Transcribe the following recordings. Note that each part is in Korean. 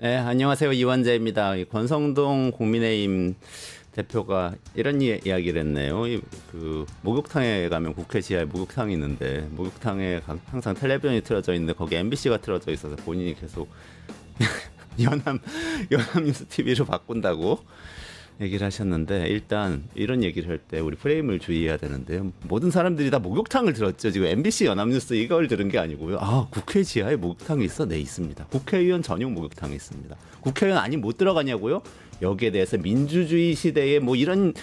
네, 안녕하세요. 이완재입니다. 권성동 국민의힘 대표가 이런 이야기를 했네요. 그 목욕탕에 가면 국회 지하에 목욕탕이 있는데 목욕탕에 항상 텔레비전이 틀어져 있는데 거기 MBC가 틀어져 있어서 본인이 계속 연합뉴스 TV로 바꾼다고 얘기를 하셨는데, 일단 이런 얘기를 할 때 우리 프레임을 주의해야 되는데요. 모든 사람들이 다 목욕탕을 들었죠. 지금 MBC 연합뉴스 이걸 들은 게 아니고요. 아, 국회 지하에 목욕탕이 있어? 네, 있습니다. 국회의원 전용 목욕탕이 있습니다. 국회의원 아니 못 들어가냐고요? 여기에 대해서 민주주의 시대에 뭐 이런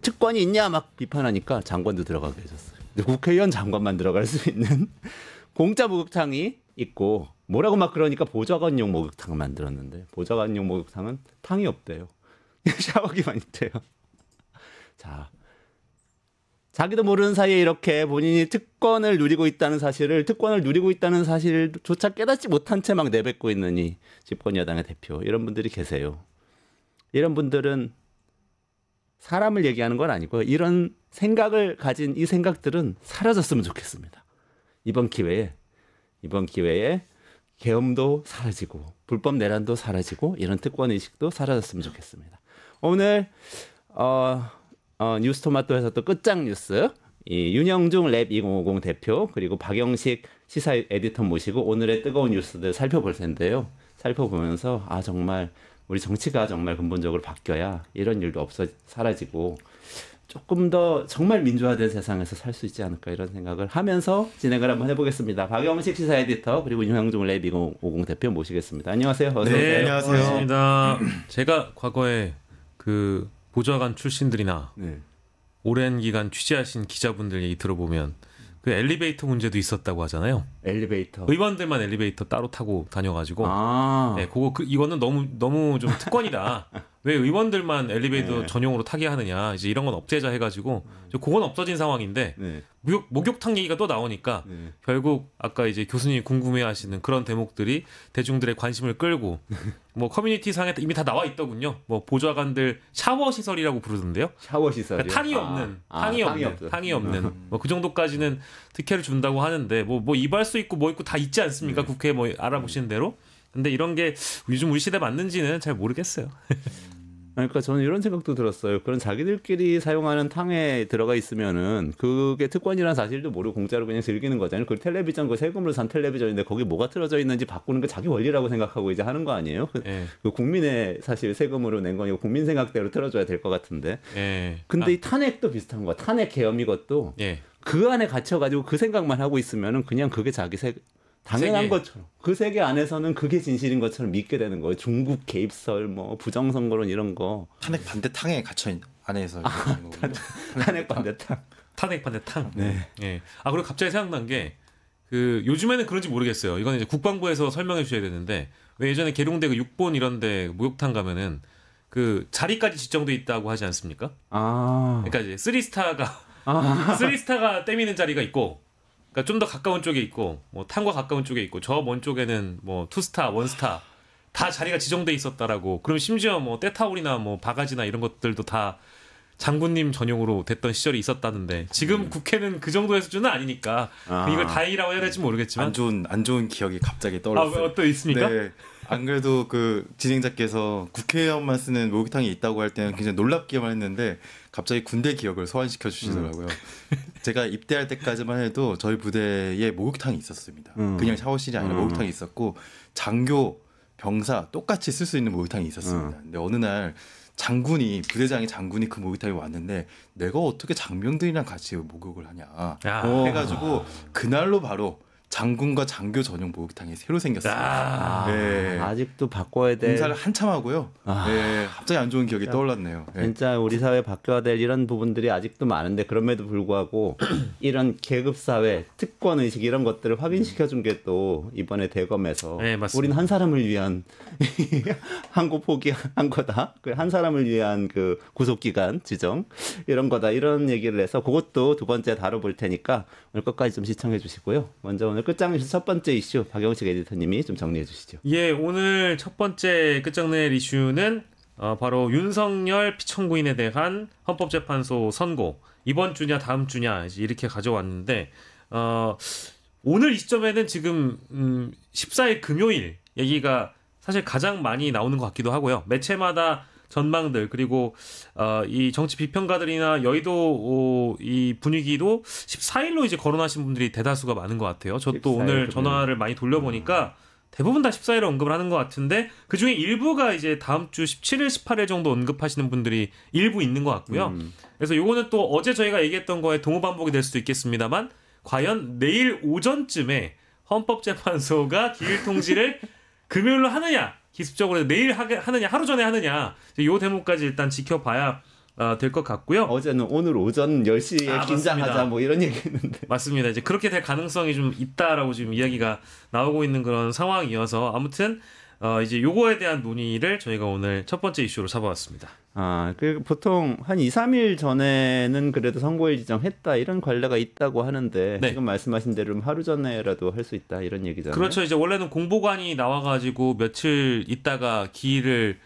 특권이 있냐 막 비판하니까 장관도 들어가게 해줬어요. 근데 국회의원 장관만 들어갈 수 있는 공짜 목욕탕이 있고, 뭐라고 막 그러니까 보좌관용 목욕탕을 만들었는데, 보좌관용 목욕탕은 탕이 없대요. 샤워기만 있대요. 자, 자기도 모르는 사이에 이렇게 본인이 특권을 누리고 있다는 사실조차 깨닫지 못한 채 막 내뱉고 있는 이 집권 여당의 대표, 이런 분들이 계세요. 이런 분들은 사람을 얘기하는 건 아니고요. 이런 생각을 가진 이 생각들은 사라졌으면 좋겠습니다. 이번 기회에 계엄도 사라지고 불법 내란도 사라지고 이런 특권 의식도 사라졌으면 좋겠습니다. 오늘 뉴스토마토에서 또 끝장 뉴스, 이 윤영중 랩 2050 대표 그리고 박영식 시사 에디터 모시고 오늘의 뜨거운 뉴스들 살펴볼 텐데요. 살펴보면서 정말 우리 정치가 정말 근본적으로 바뀌어야 이런 일도 사라지고 조금 더 정말 민주화된 세상에서 살 수 있지 않을까, 이런 생각을 하면서 진행을 한번 해보겠습니다. 박영식 시사 에디터 그리고 윤영중 랩 2050 대표 모시겠습니다. 안녕하세요. 어서 오세요. 네, 안녕하세요. 반갑습니다. 제가 과거에 그 보좌관 출신들이나 오랜 기간 취재하신 기자분들 얘기 들어보면 그 엘리베이터 문제도 있었다고 하잖아요. 엘리베이터. 의원들만 엘리베이터 따로 타고 다녀가지고. 네, 이거는 너무 좀 특권이다. 왜 의원들만 엘리베이터 전용으로 타게 하느냐. 이제 이런 건 없애자 해가지고 그건 없어진 상황인데 목욕탕 얘기가 또 나오니까 결국 아까 이제 교수님이 궁금해하시는 그런 대목들이 대중들의 관심을 끌고 뭐 커뮤니티 상에 이미 다 나와 있더군요. 뭐 보좌관들 샤워 시설이라고 부르던데요. 샤워 시설이요? 그러니까 탕이 없는 뭐 그 정도까지는 특혜를 준다고 하는데 뭐 이발소 있고 뭐 있고 다 있지 않습니까? 국회 뭐 알아보시는 대로. 근데 이런 게 요즘 우리 시대 맞는지는 잘 모르겠어요. 그러니까 저는 이런 생각도 들었어요. 그런 자기들끼리 사용하는 탕에 들어가 있으면은 그게 특권이라는 사실도 모르고 공짜로 그냥 즐기는 거잖아요. 그 텔레비전, 그 세금으로 산 텔레비전인데 거기 뭐가 틀어져 있는지 바꾸는 게 자기 원리라고 생각하고 이제 하는 거 아니에요? 그 국민의 사실 세금으로 낸 거니까 국민 생각대로 틀어줘야 될 것 같은데. 근데 이 탄핵도 비슷한 거야. 탄핵 계엄 이것도 그 안에 갇혀가지고 그 생각만 하고 있으면은 그냥 그게 자기 당연한 것처럼, 그 세계 안에서는 그게 진실인 것처럼 믿게 되는 거예요. 중국 개입설, 뭐 부정선거론 이런 거. 탄핵 반대 탕에 갇혀 안에서. 탄핵 반대 탕. 탄핵 반대 탕. 네. 그리고 갑자기 생각난 게 그 요즘에는 그런지 모르겠어요. 이건 이제 국방부에서 설명해 주셔야 되는데, 왜 예전에 계룡대 그 6본 이런데 목욕탕 가면은 그 자리까지 지정돼 있다고 하지 않습니까? 그러니까 이제 3스타가 때미는 자리가 있고. 그러니까 좀 더 가까운 쪽에 있고, 뭐 탕과 가까운 쪽에 있고, 저 먼 쪽에는 뭐 2스타, 1스타 다 자리가 지정돼 있었다라고. 그럼 심지어 뭐 때타올이나 뭐 바가지나 이런 것들도 다 장군님 전용으로 됐던 시절이 있었다는데, 지금 국회는 그 정도의 수준은 아니니까 이걸 다행이라고 해야 될지 모르겠지만 안 좋은 기억이 갑자기 떠올랐어요. 또 있습니까? 네. 안 그래도 그 진행자께서 국회의원만 쓰는 목욕탕이 있다고 할 때는 굉장히 놀랍기만 했는데 갑자기 군대 기억을 소환시켜 주시더라고요. 제가 입대할 때까지만 해도 저희 부대에 목욕탕이 있었습니다. 그냥 샤워실이 아니라 목욕탕이 있었고, 장교, 병사 똑같이 쓸 수 있는 목욕탕이 있었습니다. 근데 어느 날 부대장이 장군이 그 목욕탕에 왔는데 내가 어떻게 장병들이랑 같이 목욕을 하냐 해가지고 그날로 바로 장군과 장교 전용 목욕탕이 새로 생겼습니다. 아직도 바꿔야 될. 공사를 한참 하고요. 갑자기 안 좋은 기억이 떠올랐네요. 진짜 우리 사회 바뀌어야 될 이런 부분들이 아직도 많은데, 그럼에도 불구하고 이런 계급사회, 특권의식 이런 것들을 확인시켜준 게 또 이번에 대검에서 우리는 한 사람을 위한 항고 포기한 거다. 한 사람을 위한 그 구속기간 지정 이런 거다. 이런 얘기를 해서 그것도 두 번째 다뤄볼 테니까 오늘 끝까지 좀 시청해 주시고요. 먼저 오늘 끝장내실 첫 번째 이슈 박영식 에디터님이 좀 정리해 주시죠. 오늘 첫 번째 끝장낼 이슈는 바로 윤석열 피청구인에 대한 헌법재판소 선고, 이번 주냐 다음 주냐 이렇게 가져왔는데, 오늘 이 시점에는 지금 14일 금요일 얘기가 사실 가장 많이 나오는 것 같기도 하고요. 매체마다 전망들 그리고 이 정치 비평가들이나 여의도 이 분위기도 14일로 이제 거론하신 분들이 대다수가 많은 것 같아요. 저도 오늘 전화를 많이 돌려보니까 대부분 다 14일에 언급을 하는 것 같은데 그중에 일부가 이제 다음 주 17일, 18일 정도 언급하시는 분들이 일부 있는 것 같고요. 그래서 요거는 또 어제 저희가 얘기했던 거에 동호반복이 될 수도 있겠습니다만 과연 내일 오전쯤에 헌법재판소가 기일 통지를 금요일로 하느냐 기습적으로 내일 하느냐 하루 전에 하느냐 이 대목까지 일단 지켜봐야 될 것 같고요. 어제는 오늘 오전 10시에 긴장하자 뭐 이런 얘기했는데 맞습니다. 이제 그렇게 될 가능성이 좀 있다라고 지금 이야기가 나오고 있는 그런 상황이어서 아무튼 이제 요거에 대한 논의를 저희가 오늘 첫 번째 이슈로 잡아왔습니다. 그 보통 한 2, 3일 전에는 그래도 선고일 지정했다 이런 관례가 있다고 하는데 네. 지금 말씀하신 대로 하루 전에라도 할 수 있다 이런 얘기잖아요. 그렇죠. 이제 원래는 공보관이 나와가지고 며칠 있다가 기일을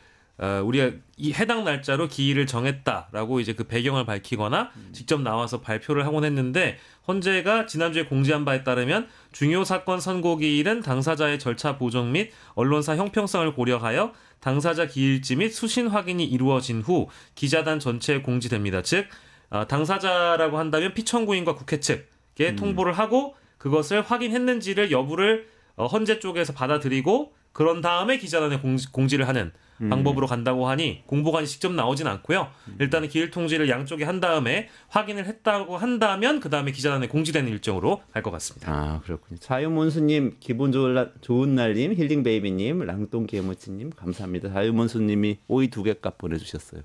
우리가 이 해당 날짜로 기일을 정했다라고 이제 그 배경을 밝히거나 직접 나와서 발표를 하곤 했는데 헌재가 지난주에 공지한 바에 따르면 중요 사건 선고 기일은 당사자의 절차 보정 및 언론사 형평성을 고려하여 당사자 기일지 및 수신 확인이 이루어진 후 기자단 전체에 공지됩니다. 즉 당사자라고 한다면 피청구인과 국회 측에 통보를 하고 그것을 확인했는지를 여부를 헌재 쪽에서 받아들이고 그런 다음에 기자단에 공지를 하는 방법으로 간다고 하니 공보관이 직접 나오진 않고요. 일단은 기일 통지를 양쪽에 한 다음에 확인을 했다고 한다면 그 다음에 기자단에 공지되는 일정으로 갈 것 같습니다. 그렇군요. 자유몬수님, 기분 좋은 날님, 힐링베이비님, 랑똥개모치님 감사합니다. 자유몬수님이 오이 2개 값 보내주셨어요.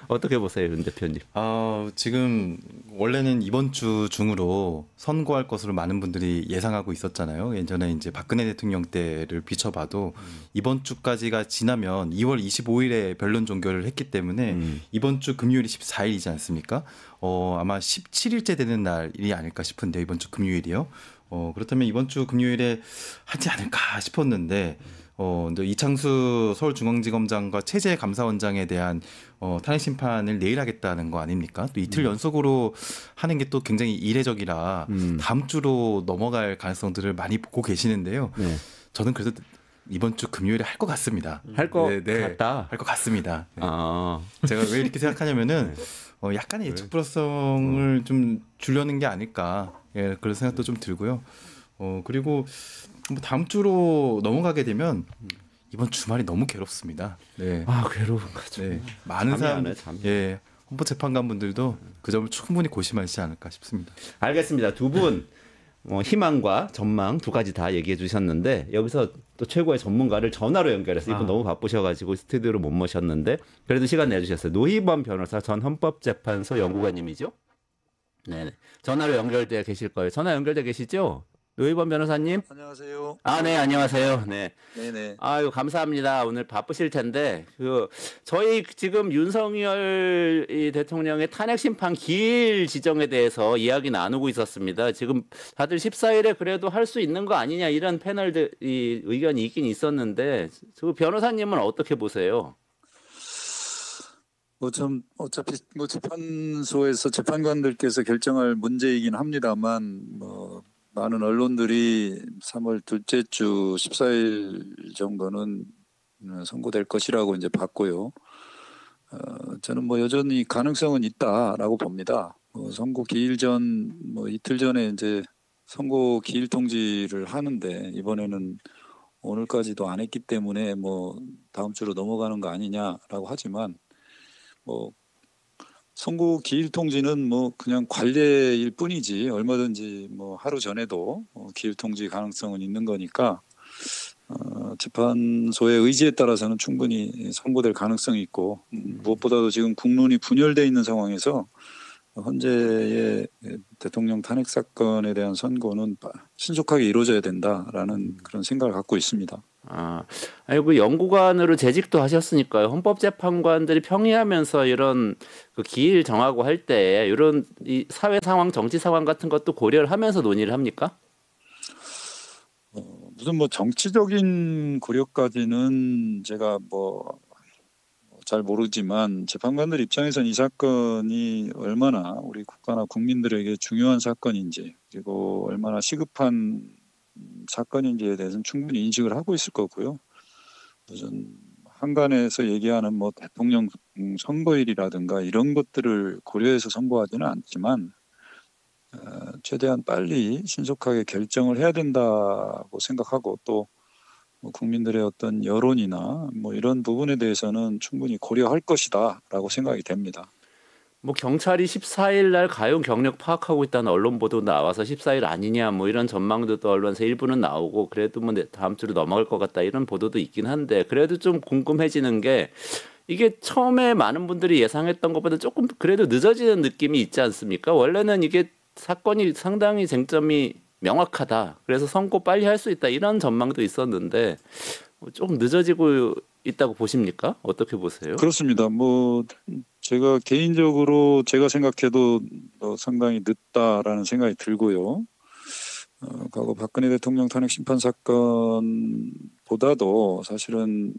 어떻게 보세요, 윤 대표님? 지금 원래는 이번 주 중으로 선고할 것으로 많은 분들이 예상하고 있었잖아요. 예전에 이제 박근혜 대통령 때를 비춰봐도 이번 주까지가 지나면 2월 25일에 변론 종결을 했기 때문에 이번 주 금요일이 14일이지 않습니까? 아마 17일째 되는 날이 아닐까 싶은데 이번 주 금요일이요. 그렇다면 이번 주 금요일에 하지 않을까 싶었는데 이창수 서울중앙지검장과 최재 감사원장에 대한 탄핵 심판을 내일 하겠다는 거 아닙니까? 또 이틀 연속으로 하는 게 또 굉장히 이례적이라 다음 주로 넘어갈 가능성들을 많이 보고 계시는데요. 네. 저는 그래도 이번 주 금요일에 할 것 같습니다. 할 것 같다. 할 것 같습니다. 네. 제가 왜 이렇게 생각하냐면은 약간의 예측 불확성을 좀 주려는 게 아닐까. 예, 그런 생각도 좀 들고요. 그리고 뭐 다음 주로 넘어가게 되면 이번 주말이 너무 괴롭습니다. 네. 괴로운 거죠. 네. 많은 사람, 헌법재판관분들도 그 점을 충분히 고심하시지 않을까 싶습니다. 알겠습니다. 두 분 희망과 전망 두 가지 다 얘기해 주셨는데 여기서 또 최고의 전문가를 전화로 연결해서 이분 너무 바쁘셔가지고 스튜디오로 못 모셨는데 그래도 시간 내주셨어요. 노희범 변호사 전 헌법재판소 연구관님이죠. 네, 전화로 연결돼 계실 거예요. 전화 연결돼 계시죠? 노희범 변호사님. 안녕하세요. 네, 안녕하세요. 네. 네네. 아유, 감사합니다. 오늘 바쁘실 텐데, 저희 지금 윤석열 대통령의 탄핵 심판 기일 지정에 대해서 이야기 나누고 있었습니다. 지금 다들 14일에 그래도 할 수 있는 거 아니냐, 이런 패널들, 의견이 있긴 있었는데, 변호사님은 어떻게 보세요? 어차피 재판소에서 재판관들께서 결정할 문제이긴 합니다만, 많은 언론들이 3월 둘째 주 14일 정도는 선고될 것이라고 이제 봤고요. 저는 여전히 가능성은 있다라고 봅니다. 선고 기일 전 이틀 전에 이제 선고 기일 통지를 하는데 이번에는 오늘까지도 안 했기 때문에 다음 주로 넘어가는 거 아니냐라고 하지만 선고 기일 통지는 그냥 관례일 뿐이지 얼마든지 하루 전에도 기일 통지 가능성은 있는 거니까 재판소의 의지에 따라서는 충분히 선고될 가능성이 있고 무엇보다도 지금 국론이 분열되어 있는 상황에서 헌재의 대통령 탄핵 사건에 대한 선고는 신속하게 이루어져야 된다라는 그런 생각을 갖고 있습니다. 그 연구관으로 재직도 하셨으니까요. 헌법재판관들이 평의하면서 이런 기일 정하고 할 때 이런 이 사회 상황, 정치 상황 같은 것도 고려를 하면서 논의를 합니까? 무슨 정치적인 고려까지는 제가 잘 모르지만 재판관들 입장에서는 이 사건이 얼마나 우리 국가나 국민들에게 중요한 사건인지 그리고 얼마나 시급한 사건인지에 대해서는 충분히 인식을 하고 있을 거고요. 무슨 한간에서 얘기하는 뭐 대통령 선거일이라든가 이런 것들을 고려해서 선고하지는 않지만 최대한 빨리 신속하게 결정을 해야 된다고 생각하고 또 뭐 국민들의 어떤 여론이나 뭐 이런 부분에 대해서는 충분히 고려할 것이다라고 생각이 됩니다. 뭐 경찰이 14일 날 가용 경력 파악하고 있다는 언론 보도 나와서 14일 아니냐 뭐 이런 전망도 또 언론에서 일부는 나오고 그래도 뭐 다음 주로 넘어갈 것 같다 이런 보도도 있긴 한데 그래도 좀 궁금해지는 게 이게 처음에 많은 분들이 예상했던 것보다 조금 그래도 늦어지는 느낌이 있지 않습니까? 원래는 이게 사건이 상당히 쟁점이 명확하다. 그래서 선고 빨리 할 수 있다. 이런 전망도 있었는데 조금 늦어지고 있다고 보십니까? 어떻게 보세요? 그렇습니다. 뭐 제가 개인적으로 제가 생각해도 상당히 늦다라는 생각이 들고요. 과거 박근혜 대통령 탄핵 심판 사건보다도 사실은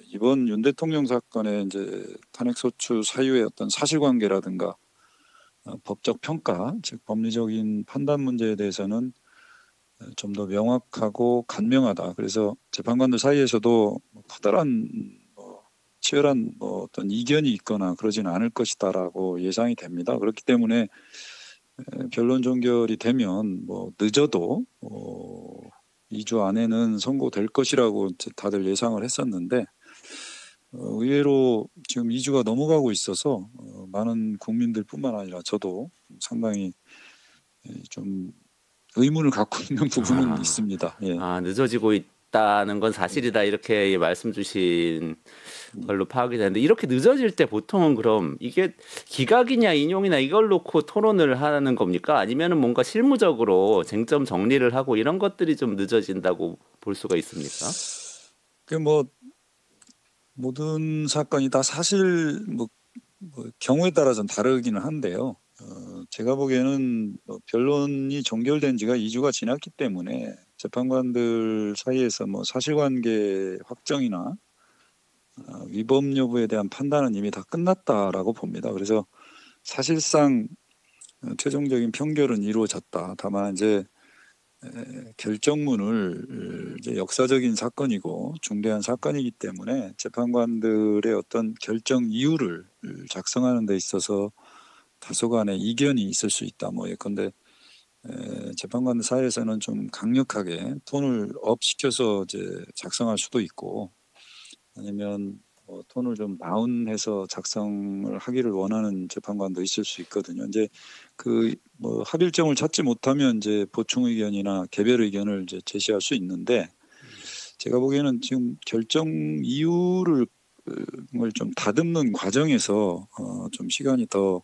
이번 윤 대통령 사건의 이제 탄핵 소추 사유의 어떤 사실관계라든가 법적 평가, 즉 법리적인 판단 문제에 대해서는 좀 더 명확하고 간명하다. 그래서 재판관들 사이에서도 커다란 치열한 어떤 이견이 있거나 그러지는 않을 것이다라고 예상이 됩니다. 그렇기 때문에 변론 종결이 되면 뭐 늦어도 2주 안에는 선고될 것이라고 다들 예상을 했었는데 의외로 지금 2주가 넘어가고 있어서 많은 국민들뿐만 아니라 저도 상당히 좀 의문을 갖고 있는 부분은 있습니다. 예. 늦어지고 있다는 건 사실이다 이렇게 말씀 주신 걸로 파악이 되는데 이렇게 늦어질 때 보통은 그럼 이게 기각이냐 인용이나 이걸 놓고 토론을 하는 겁니까? 아니면은 뭔가 실무적으로 쟁점 정리를 하고 이런 것들이 좀 늦어진다고 볼 수가 있습니까? 그 뭐 모든 사건이 다 사실 뭐 경우에 따라서는 다르기는 한데요. 제가 보기에는 변론이 종결된 지가 2주가 지났기 때문에 재판관들 사이에서 뭐 사실관계 확정이나 위법 여부에 대한 판단은 이미 다 끝났다라고 봅니다. 그래서 사실상 최종적인 판결은 이루어졌다. 다만 이제 결정문을 이제 역사적인 사건이고 중대한 사건이기 때문에 재판관들의 어떤 결정 이유를 작성하는 데 있어서 다소간의 이견이 있을 수 있다. 뭐 예컨대 재판관 사이에서는 좀 강력하게 톤을 업 시켜서 이제 작성할 수도 있고 아니면 톤을 좀 다운해서 작성을 하기를 원하는 재판관도 있을 수 있거든요. 이제 뭐 합일점을 찾지 못하면 이제 보충 의견이나 개별 의견을 이제 제시할 수 있는데 제가 보기에는 지금 결정 이유를 좀 다듬는 과정에서 좀 시간이 더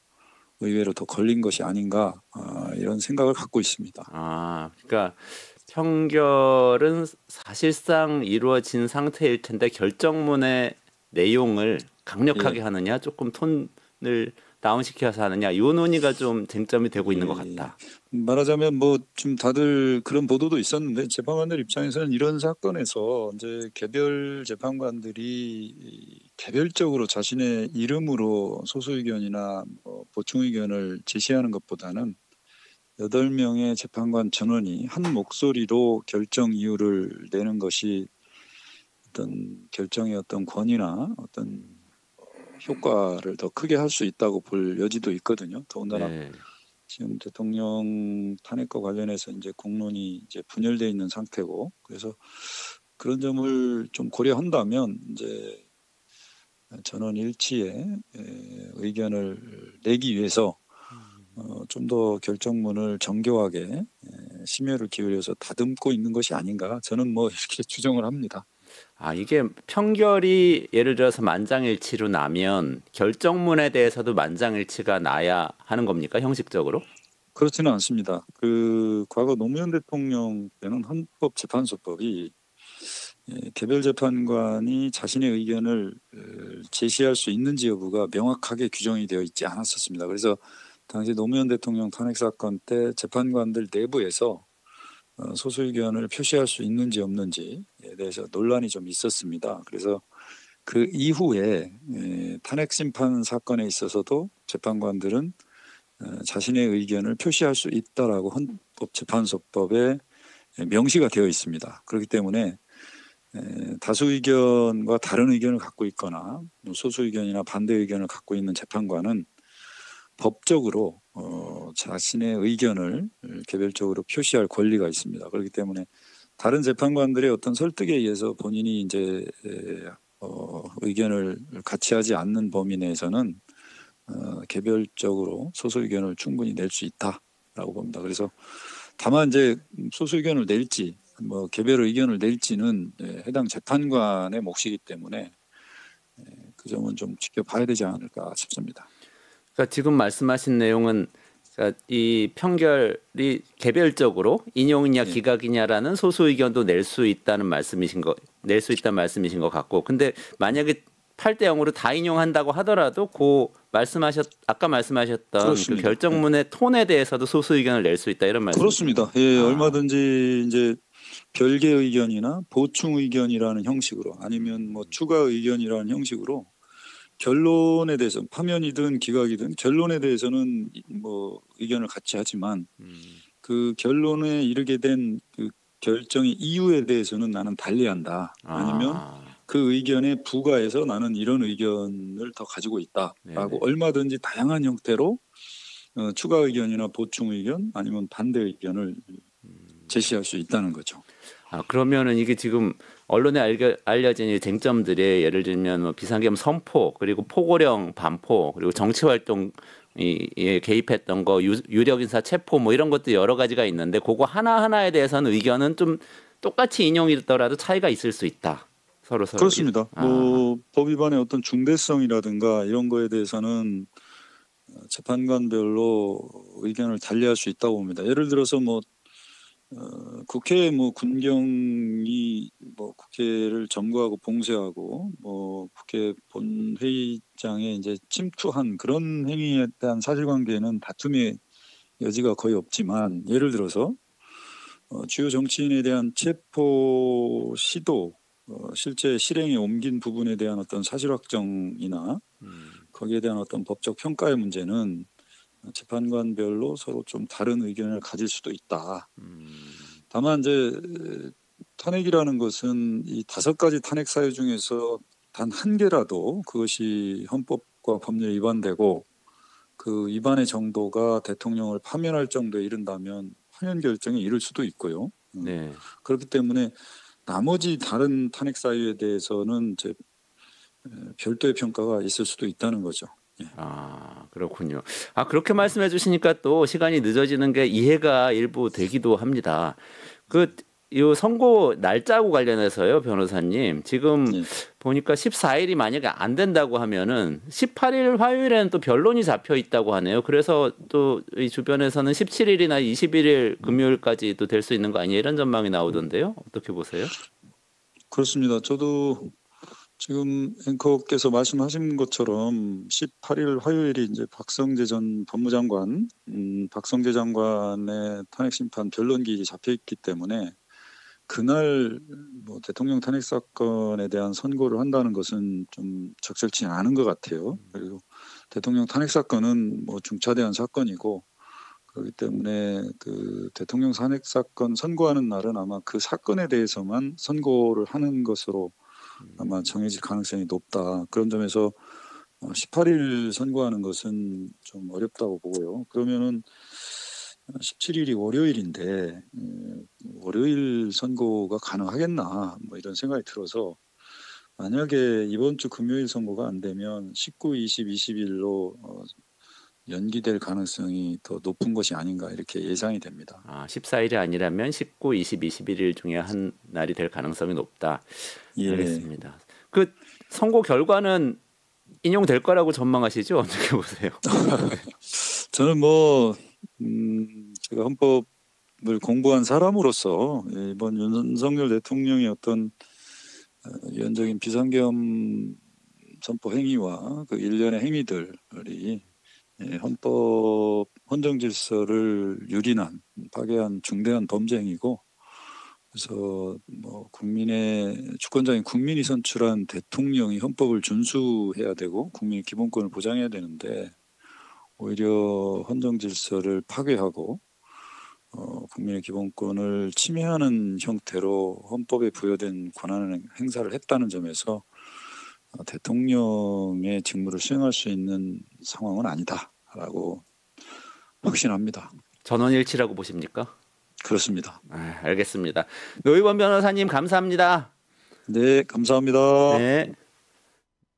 의외로 더 걸린 것이 아닌가 이런 생각을 갖고 있습니다. 그러니까 판결은 사실상 이루어진 상태일 텐데 결정문의 내용을 강력하게 하느냐 조금 톤을 다운시켜서 하느냐 이 논의가 좀 쟁점이 되고 있는 것 같다. 말하자면 뭐 좀 다들 그런 보도도 있었는데 재판관들 입장에서는 이런 사건에서 이제 개별 재판관들이 개별적으로 자신의 이름으로 소수 의견이나 보충 의견을 제시하는 것보다는 8명의 재판관 전원이 한 목소리로 결정 이유를 내는 것이 어떤 결정의 어떤 권위나 어떤 효과를 더 크게 할 수 있다고 볼 여지도 있거든요. 더군다나 지금 대통령 탄핵과 관련해서 이제 공론이 이제 분열돼 있는 상태고 그래서 그런 점을 좀 고려한다면 이제 전원 일치의 의견을 내기 위해서 좀 더 결정문을 정교하게 심혈을 기울여서 다듬고 있는 것이 아닌가 저는 뭐 이렇게 추정을 합니다. 이게 판결이 예를 들어서 만장일치로 나면 결정문에 대해서도 만장일치가 나야 하는 겁니까 형식적으로? 그렇지는 않습니다. 과거 노무현 대통령 때는 헌법재판소법이 개별 재판관이 자신의 의견을 제시할 수 있는지 여부가 명확하게 규정이 되어 있지 않았었습니다. 그래서 당시 노무현 대통령 탄핵 사건 때 재판관들 내부에서 소수 의견을 표시할 수 있는지 없는지에 대해서 논란이 좀 있었습니다. 그래서 그 이후에 탄핵 심판 사건에 있어서도 재판관들은 자신의 의견을 표시할 수 있다라고 헌법재판소법에 명시가 되어 있습니다. 그렇기 때문에 다수 의견과 다른 의견을 갖고 있거나 소수 의견이나 반대 의견을 갖고 있는 재판관은 법적으로 자신의 의견을 개별적으로 표시할 권리가 있습니다. 그렇기 때문에 다른 재판관들의 어떤 설득에 의해서 본인이 이제 의견을 같이 하지 않는 범위 내에서는 개별적으로 소수 의견을 충분히 낼 수 있다라고 봅니다. 그래서 다만 이제 소수 의견을 낼지 뭐 개별 의견을 낼지는 해당 재판관의 몫이기 때문에 그 점은 좀 지켜봐야 되지 않을까 싶습니다. 그러니까 지금 말씀하신 내용은 그러니까 이 판결이 개별적으로 인용이냐 기각이냐라는 소수 의견도 낼 수 있다는 말씀이신 것 같고, 근데 만약에 8대 0으로 다 인용한다고 하더라도 아까 말씀하셨던 그 결정문의 톤에 대해서도 소수 의견을 낼 수 있다 이런 말씀. 그렇습니다. 예, 얼마든지 이제 별개 의견이나 보충 의견이라는 형식으로 아니면 뭐 추가 의견이라는 형식으로 결론에 대해서 파면이든 기각이든 결론에 대해서는 뭐 의견을 같이 하지만 그 결론에 이르게 된 그 결정의 이유에 대해서는 나는 달리한다. 아니면 그 의견에 부가해서 나는 이런 의견을 더 가지고 있다라고 네네. 얼마든지 다양한 형태로 추가 의견이나 보충 의견 아니면 반대 의견을 제시할 수 있다는 거죠. 그러면은 이게 지금 언론에 알려진 이 쟁점들이 예를 들면 뭐 비상계엄 선포 그리고 포고령 반포 그리고 정치활동에 개입했던 거 유력인사 체포 뭐 이런 것도 여러 가지가 있는데 그거 하나하나에 대해서는 의견은 좀 똑같이 인용이더라도 차이가 있을 수 있다. 서로. 그렇습니다. 뭐 법 위반의 어떤 중대성이라든가 이런 거에 대해서는 재판관별로 의견을 달리할 수 있다고 봅니다. 예를 들어서 뭐 국회 뭐 군경이 뭐 국회를 점거하고 봉쇄하고 뭐 국회 본회의장에 이제 침투한 그런 행위에 대한 사실관계는 다툼의 여지가 거의 없지만 예를 들어서 주요 정치인에 대한 체포 시도 실제 실행에 옮긴 부분에 대한 어떤 사실 확정이나 거기에 대한 어떤 법적 평가의 문제는 재판관별로 서로 좀 다른 의견을 가질 수도 있다. 다만 이제 탄핵이라는 것은 이 5가지 탄핵 사유 중에서 단 한 개라도 그것이 헌법과 법률에 위반되고 그 위반의 정도가 대통령을 파면할 정도에 이른다면 파면 결정에 이를 수도 있고요. 네. 그렇기 때문에 나머지 다른 탄핵 사유에 대해서는 이제 별도의 평가가 있을 수도 있다는 거죠. 그렇군요. 그렇게 말씀해 주시니까 또 시간이 늦어지는 게 이해가 일부 되기도 합니다. 이 선고 날짜하고 관련해서요, 변호사님. 지금 보니까 14일이 만약에 안 된다고 하면은 18일 화요일에는 또 변론이 잡혀 있다고 하네요. 그래서 또 이 주변에서는 17일이나 21일 금요일까지도 될 수 있는 거 아니에요? 이런 전망이 나오던데요. 어떻게 보세요? 그렇습니다. 저도 지금 앵커께서 말씀하신 것처럼 18일 화요일이 이제 박성재 전 법무장관, 박성재 장관의 탄핵 심판 변론 기일이 잡혀 있기 때문에 그날 뭐 대통령 탄핵 사건에 대한 선고를 한다는 것은 좀 적절치 않은 것 같아요. 그리고 대통령 탄핵 사건은 뭐 중차대한 사건이고 그렇기 때문에 그 대통령 탄핵 사건 선고하는 날은 아마 그 사건에 대해서만 선고를 하는 것으로 아마 정해질 가능성이 높다. 그런 점에서 18일 선고하는 것은 좀 어렵다고 보고요. 그러면은 17일이 월요일인데 월요일 선고가 가능하겠나 뭐 이런 생각이 들어서 만약에 이번 주 금요일 선고가 안 되면 19, 20, 20일로 연기될 가능성이 더 높은 것이 아닌가 이렇게 예상이 됩니다. 14일이 아니라면 19, 20, 21일 중에 한 날이 될 가능성이 높다. 알겠습니다. 그 선고 결과는 인용될 거라고 전망하시죠? 어떻게 보세요? 저는 뭐 제가 헌법을 공부한 사람으로서 이번 윤석열 대통령의 어떤 위헌적인 비상계엄 선포 행위와 그 일련의 행위들이 헌법 헌정 질서를 유린한 파괴한 중대한 범죄 행위고 그래서 뭐 국민의 주권자인 국민이 선출한 대통령이 헌법을 준수해야 되고 국민의 기본권을 보장해야 되는데 오히려 헌정 질서를 파괴하고 국민의 기본권을 침해하는 형태로 헌법에 부여된 권한을 행사를 했다는 점에서 대통령의 직무를 수행할 수 있는 상황은 아니다라고 확신합니다. 전원일치라고 보십니까? 그렇습니다. 알겠습니다. 노희범 변호사님 감사합니다. 네, 감사합니다. 네.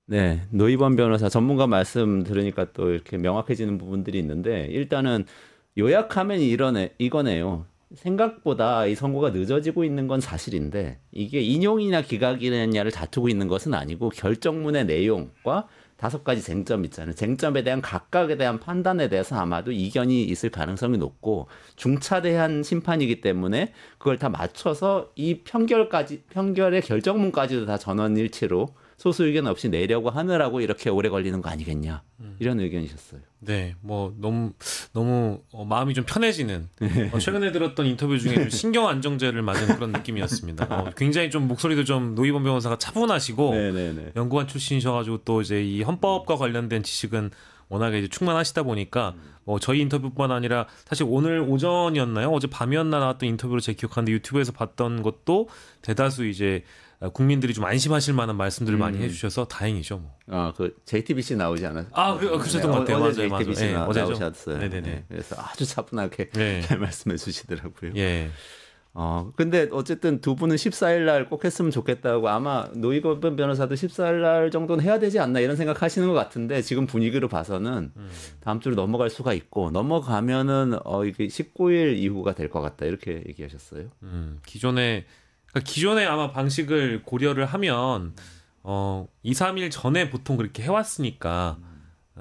네, 노희범 변호사 전문가 말씀 들으니까 또 이렇게 명확해지는 부분들이 있는데 일단은 요약하면 이거네요. 생각보다 이 선고가 늦어지고 있는 건 사실인데 이게 인용이나 기각이냐를 다투고 있는 것은 아니고 결정문의 내용과 5가지 쟁점 있잖아요. 쟁점에 대한 각각에 대한 판단에 대해서 아마도 이견이 있을 가능성이 높고 중차대한 심판이기 때문에 그걸 다 맞춰서 이 편결의 결정문까지도 다 전원일치로 소수 의견 없이 내려고 하느라고 이렇게 오래 걸리는 거 아니겠냐 이런 의견이셨어요. 네, 뭐 너무 마음이 좀 편해지는 최근에 들었던 인터뷰 중에 좀 신경 안정제를 맞은 그런 느낌이었습니다. 굉장히 좀 목소리도 좀 노희범 변호사가 차분하시고 연구관 출신이셔가지고 또 이제 이 헌법과 관련된 지식은 워낙에 이제 충만하시다 보니까 뭐 저희 인터뷰뿐만 아니라 사실 오늘 오전이었나요? 어제 밤이었나 나왔던 인터뷰로 제가 기억하는데 유튜브에서 봤던 것도 대다수 이제 국민들이 좀 안심하실 만한 말씀들을 많이 해주셔서 다행이죠. 뭐. 그 JTBC 나오지 않았어요? 그러셨던 것 같아요. 어제 JTBC 나오셨어요. 네네네. 그래서 아주 차분하게 잘 말씀해 주시더라고요. 예. 근데 어쨌든 두 분은 14일 날 꼭 했으면 좋겠다고 아마 노희범 변호사도 14일 날 정도는 해야 되지 않나 이런 생각하시는 것 같은데 지금 분위기로 봐서는 다음 주로 넘어갈 수가 있고 넘어가면은 이게 19일 이후가 될 것 같다 이렇게 얘기하셨어요. 기존에 아마 방식을 고려를 하면 2, 3일 전에 보통 그렇게 해왔으니까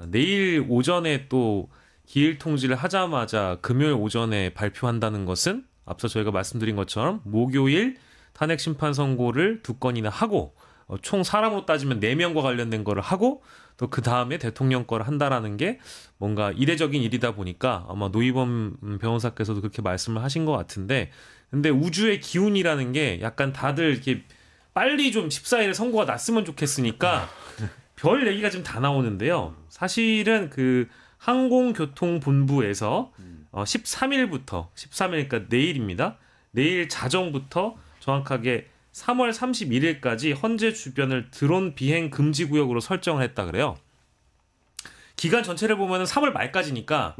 내일 오전에 또 기일 통지를 하자마자 금요일 오전에 발표한다는 것은 앞서 저희가 말씀드린 것처럼 목요일 탄핵 심판 선고를 2건이나 하고 총 사람으로 따지면 4명과 관련된 거를 하고 또 그 다음에 대통령 거를 한다라는 게 뭔가 이례적인 일이다 보니까 아마 노희범 변호사께서도 그렇게 말씀을 하신 것 같은데 근데 우주의 기운이라는 게 약간 다들 이렇게 빨리 좀 14일에 선고가 났으면 좋겠으니까 별 얘기가 좀 다 나오는데요. 사실은 그 항공교통본부에서 13일부터 13일 그러니까 내일입니다. 내일 자정부터 정확하게 3월 31일까지 헌재 주변을 드론 비행 금지 구역으로 설정을 했다 그래요. 기간 전체를 보면은 3월 말까지니까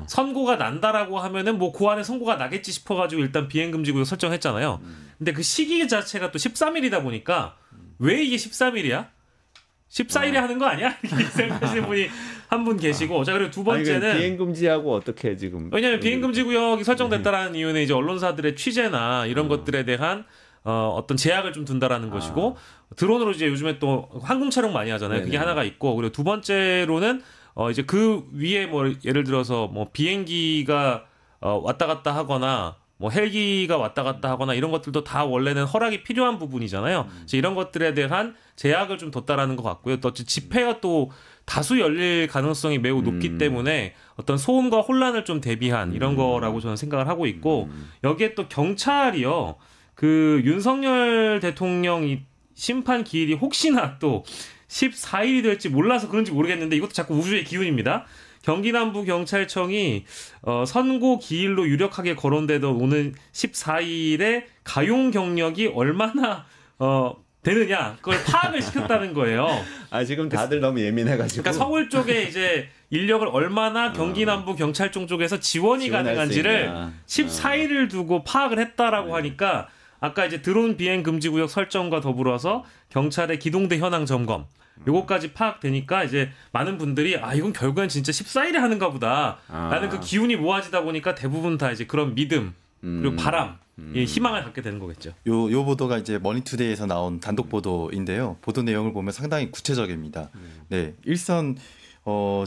선고가 난다라고 하면은 뭐 그 안에 선고가 나겠지 싶어가지고 일단 비행 금지 구역 설정했잖아요. 근데 그 시기 자체가 또 13일이다 보니까 왜 이게 13일이야? 14일에 하는 거 아니야? 이렇게 생각하시는 분이 한 분 계시고 자 그리고 두 번째는 비행 금지하고 어떻게 지금 왜냐하면 비행 금지 구역이 설정됐다라는 이유는 이제 언론사들의 취재나 이런 것들에 대한 어떤 제약을 좀 둔다라는 것이고 드론으로 이제 요즘에 또 항공 촬영 많이 하잖아요. 그게 하나가 있고 그리고 두 번째로는 이제 그 위에 뭐 예를 들어서 뭐 비행기가 왔다 갔다 하거나 뭐 헬기가 왔다 갔다 하거나 이런 것들도 다 원래는 허락이 필요한 부분이잖아요. 이런 것들에 대한 제약을 좀 뒀다라는 것 같고요. 또 집회가 또 다수 열릴 가능성이 매우 높기 때문에 어떤 소음과 혼란을 좀 대비한 이런 거라고 저는 생각을 하고 있고 여기에 또 경찰이요. 그 윤석열 대통령 이 심판 기일이 혹시나 또 14일이 될지 몰라서 그런지 모르겠는데 이것도 자꾸 우주의 기운입니다. 경기남부경찰청이 선고 기일로 유력하게 거론되던 오는 14일에 가용 경력이 얼마나 되느냐 그걸 파악을 시켰다는 거예요. 지금 다들 너무 예민해가지고. 그러니까 서울 쪽에 이제 인력을 얼마나 경기남부경찰청 쪽에서 지원이 가능한지를 14일을 두고 파악을 했다라고 하니까 아까 이제 드론 비행 금지 구역 설정과 더불어서 경찰의 기동대 현황 점검 요거까지 파악되니까 이제 많은 분들이 이건 결국엔 진짜 14일에 하는가 보다 라는 그 기운이 모아지다 보니까 대부분 다 이제 그런 믿음 그리고 바람 희망을 갖게 되는 거겠죠. 요 보도가 이제 머니투데이에서 나온 단독 보도인데요. 보도 내용을 보면 상당히 구체적입니다. 네, 일선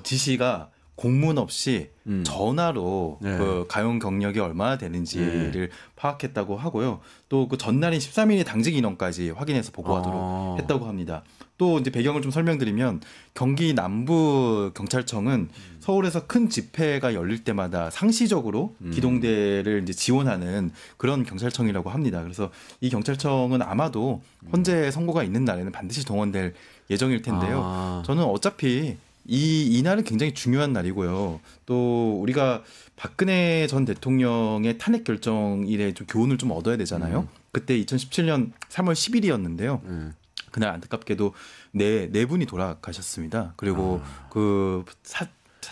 지시가 공문 없이 전화로 그 가용 경력이 얼마나 되는지를 파악했다고 하고요. 또 그 전날인 13일이 당직 인원까지 확인해서 보고하도록 했다고 합니다. 또 이제 배경을 좀 설명드리면 경기 남부 경찰청은 서울에서 큰 집회가 열릴 때마다 상시적으로 기동대를 이제 지원하는 그런 경찰청이라고 합니다. 그래서 이 경찰청은 아마도 헌재 선고가 있는 날에는 반드시 동원될 예정일 텐데요. 저는 어차피 이날은 굉장히 중요한 날이고요. 또 우리가 박근혜 전 대통령의 탄핵 결정일에 좀 교훈을 좀 얻어야 되잖아요. 그때 2017년 3월 10일이었는데요. 그날 안타깝게도 네 분이 돌아가셨습니다. 그리고